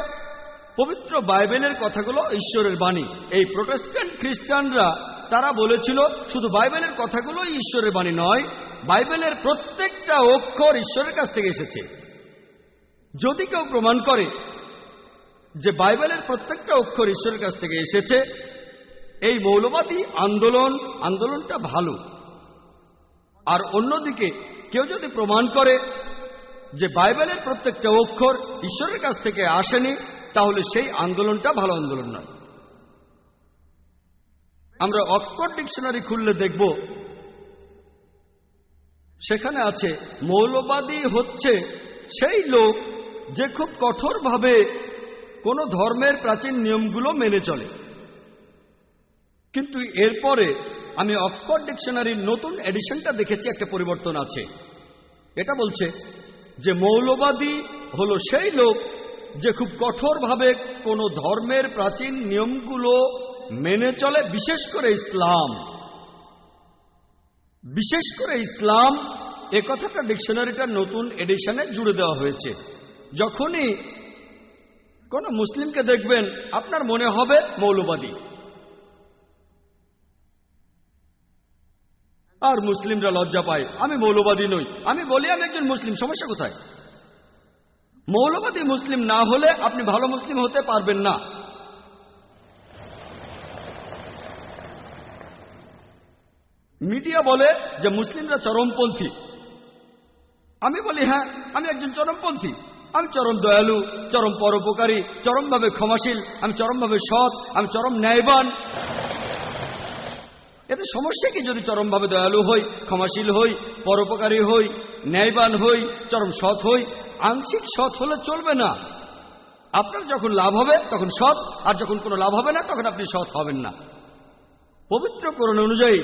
পবিত্র বাইবেলের কথাগুলো ঈশ্বরের বাণী। এই প্রোটেস্ট্যান্ট খ্রিস্টানরা তারা বলেছিল শুধু বাইবেলের কথাগুলোই ঈশ্বরের বাণী নয়, বাইবেলের প্রত্যেকটা অক্ষর ঈশ্বরের কাছ থেকে এসেছে। যদি কেউ প্রমাণ করে যে বাইবেলের প্রত্যেকটা অক্ষর ঈশ্বরের কাছ থেকে এসেছে, এই মৌলবাদী আন্দোলনটা ভালো। আর অন্যদিকে কেউ যদি প্রমাণ করে যে বাইবেলের প্রত্যেকটা অক্ষর ঈশ্বরের কাছ থেকে আসেনি, তাহলে সেই আন্দোলনটা ভালো আন্দোলন নয়। আমরা অক্সফোর্ড ডিকশনারি খুললে দেখব সেখানে আছে মৌলবাদী হচ্ছে সেই লোক যে খুব কঠোরভাবে কোনো ধর্মের প্রাচীন নিয়মগুলো মেনে চলে। কিন্তু এরপরে আমি অক্সফোর্ড ডিকশনারির নতুন এডিশনটা দেখেছি, একটা পরিবর্তন আছে। এটা বলছে যে মৌলবাদী হলো সেই লোক যে খুব কঠোরভাবে কোনো ধর্মের প্রাচীন নিয়মগুলো মেনে চলে, বিশেষ করে ইসলাম। এ কথাটা ডিকশনারিটার নতুন এডিশনে জুড়ে দেওয়া হয়েছে। যখনই কোন মুসলিমকে দেখবেন আপনার মনে হবে মৌলবাদী, আর মুসলিমরা লজ্জা পায়, আমি মৌলবাদী নই, আমি বলি আমি একজন মুসলিম। সমস্যা কোথায়? মৌলবাদী মুসলিম না হলে আপনি ভালো মুসলিম হতে পারবেন না। মিডিয়া বলে যে মুসলিমরা চরমপন্থী। আমি বলি হ্যাঁ, আমি একজন চরমপন্থী। আমি চরম দয়ালু, চরম পরোপকারী, চরমভাবে ক্ষমাশীল, আমি চরমভাবে সৎ, আমি চরম ন্যায়বান। এতে সমস্যা কি? যদি চরমভাবে দয়ালু হই, ক্ষমাশীল হই, পরোপকারী হই, ন্যায়বান হই, চরম সৎ হই, আংশিক সৎ হলে চলবে না। আপনার যখন লাভ হবে তখন সৎ, আর যখন কোনো লাভ হবে না তখন আপনি সৎ হবেন না। পবিত্র কোরআন অনুযায়ী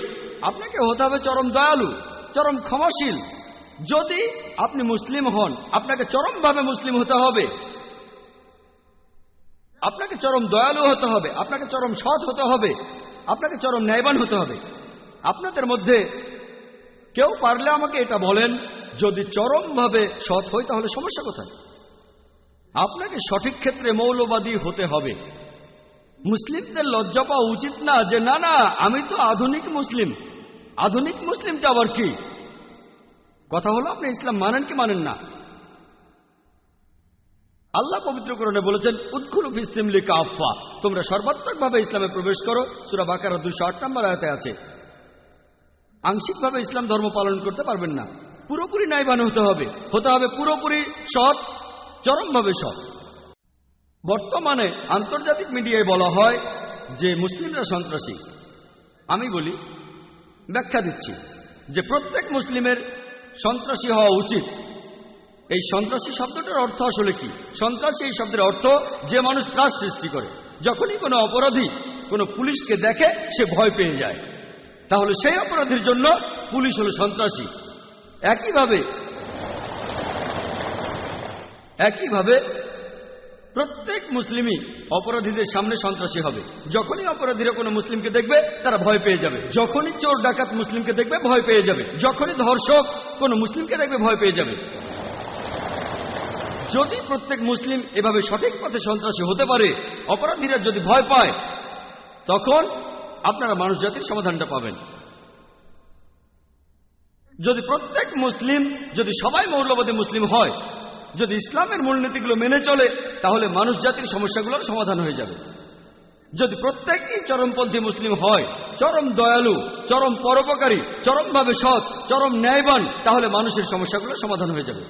আপনাকে হতে হবে চরম দয়ালু, চরম ক্ষমাশীল। যদি আপনি মুসলিম হন, আপনাকে চরমভাবে মুসলিম হতে হবে, আপনাকে চরম দয়ালু হতে হবে, আপনাকে চরম সৎ হতে হবে, আপনাকে চরম ন্যায়বান হতে হবে। আপনাদের মধ্যে কেউ পারলে আমাকে এটা বলেন, যদি চরমভাবে সৎ হই তাহলে সমস্যা কোথায়? আপনাকে সঠিক ক্ষেত্রে মৌলবাদী হতে হবে। মুসলিমদের লজ্জা পাওয়া উচিত না যে না না আমি তো আধুনিক মুসলিম। আধুনিক মুসলিমটা আবার কি? কথা হলো আপনি ইসলাম মানেন কি মানেন না। আল্লাহ পবিত্র কোরআনে বলেছেন উদখুলু ফিস-সিলমি কাফা, তোমরা সর্বাত্মকভাবে ইসলামে প্রবেশ করো। সূরা বাকারা 208 নম্বর আয়াতে আছে। আংশিকভাবে ইসলাম ধর্ম পালন করতে পারবেন না, পুরোপুরি ন্যায়বান হতে হবে পুরোপুরি সৎ, চরমভাবে সৎ। বর্তমানে আন্তর্জাতিক মিডিয়ায় বলা হয় যে মুসলিমরা সন্ত্রাসী। আমি বলি, ব্যাখ্যা দিচ্ছি যে প্রত্যেক মুসলিমের সন্ত্রাসী হওয়া উচিত। এই সন্ত্রাসী শব্দটার অর্থ আসলে কি? সন্ত্রাসী এই শব্দের অর্থ যে মানুষ ত্রাস সৃষ্টি করে। যখনই কোনো অপরাধী কোনো পুলিশকে দেখে সে ভয় পেয়ে যায়, তাহলে সেই অপরাধীর জন্য পুলিশ হলো সন্ত্রাসী। একইভাবে প্রত্যেক মুসলিমই অপরাধীদের সামনে সন্ত্রাসী হবে। যখনই অপরাধীরা কোনো মুসলিমকে দেখবে তারা ভয় পেয়ে যাবে। যখনই চোর ডাকাত মুসলিমকে দেখবে ভয় পেয়ে যাবে। যখনই ধর্ষক কোনো মুসলিমকে দেখবে ভয় পেয়ে যাবে। যদি প্রত্যেক মুসলিম এভাবে সঠিক পথে সন্ত্রাসী হতে পারে, অপরাধীরা যদি ভয় পায়, তখন আপনারা মানুষ জাতির সমাধানটা পাবেন। যদি প্রত্যেক মুসলিম, যদি সবাই মৌলবাদী মুসলিম হয়, যদি ইসলামের মূলনীতিগুলো মেনে চলে, তাহলে মানুষ জাতির সমস্যাগুলোর সমাধান হয়ে যাবে। যদি প্রত্যেকই চরমপন্থী মুসলিম হয়, চরম দয়ালু, চরম পরোপকারী, চরমভাবে সৎ, চরম ন্যায়বান, তাহলে মানুষের সমস্যাগুলোর সমাধান হয়ে যাবে।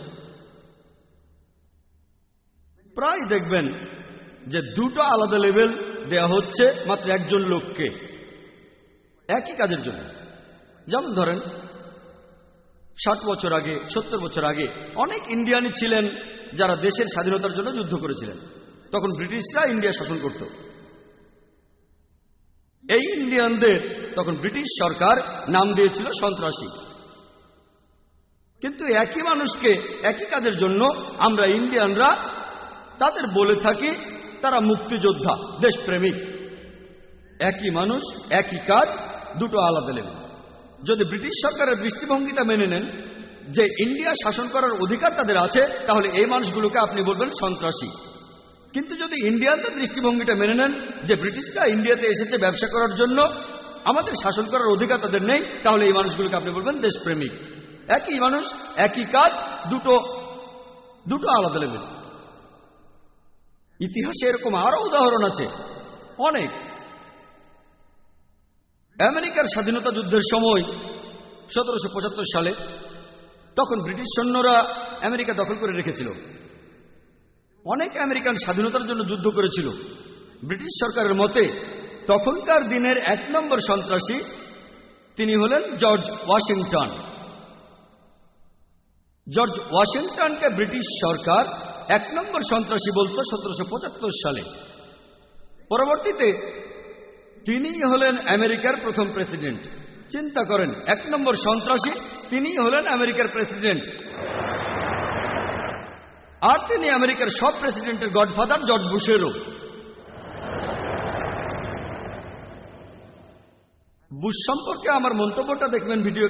প্রায় দেখবেন যে দুটো আলাদা লেভেল দেয়া হচ্ছে মাত্র একজন লোককে একই কাজের জন্য। যেমন ধরেন 60 বছর আগে, 70 বছর আগে অনেক ইন্ডিয়ানই ছিলেন যারা দেশের স্বাধীনতার জন্য যুদ্ধ করেছিলেন। তখন ব্রিটিশরা ইন্ডিয়া শাসন করত। এই ইন্ডিয়ানদের তখন ব্রিটিশ সরকার নাম দিয়েছিল সন্ত্রাসী। কিন্তু একই মানুষকে একই কাজের জন্য আমরা ইন্ডিয়ানরা তাদের বলে থাকি তারা মুক্তিযোদ্ধা, দেশপ্রেমিক। একই মানুষ, একই কাজ, দুটো আলাদা লেভেল। যদি ব্রিটিশ সরকারের দৃষ্টিভঙ্গিটা মেনে নেন যে ইন্ডিয়া শাসন করার অধিকার তাদের আছে, তাহলে এই মানুষগুলোকে আপনি বলবেন সন্ত্রাসী। কিন্তু যদি ইন্ডিয়ানদের দৃষ্টিভঙ্গিটা মেনে নেন যে ব্রিটিশরা ইন্ডিয়াতে এসেছে ব্যবসা করার জন্য, আমাদের শাসন করার অধিকার তাদের নেই, তাহলে এই মানুষগুলোকে আপনি বলবেন দেশপ্রেমিক। একই মানুষ, একই কাজ, দুটো আলাদা লেভেল। ইতিহাসে এরকম আরো উদাহরণ আছে অনেক। আমেরিকার স্বাধীনতা যুদ্ধের সময় 1775 সালে তখন ব্রিটিশ সৈন্যরা আমেরিকা দখল করে রেখেছিল। অনেক আমেরিকান স্বাধীনতার জন্য যুদ্ধ করেছিল। ব্রিটিশ সরকারের মতে তখনকার দিনের 1 নম্বর সন্ত্রাসী তিনি হলেন জর্জ ওয়াশিংটন। জর্জ ওয়াশিংটনকে ব্রিটিশ সরকার 1 নম্বর সন্ত্রাসী বলতো 1775 সালে। পরবর্তীতে তিনিই হলেন আমেরিকার প্রথম প্রেসিডেন্ট। চিন্তা করেন, 1 নম্বর সন্ত্রাসী, তিনিই হলেন আমেরিকার প্রেসিডেন্ট। আর তিনি আমেরিকার সব প্রেসিডেন্টের গডফাদার জর্জ বুশেরও। বুশ সম্পর্কে আমার মন্তব্যটা দেখবেন ভিডিও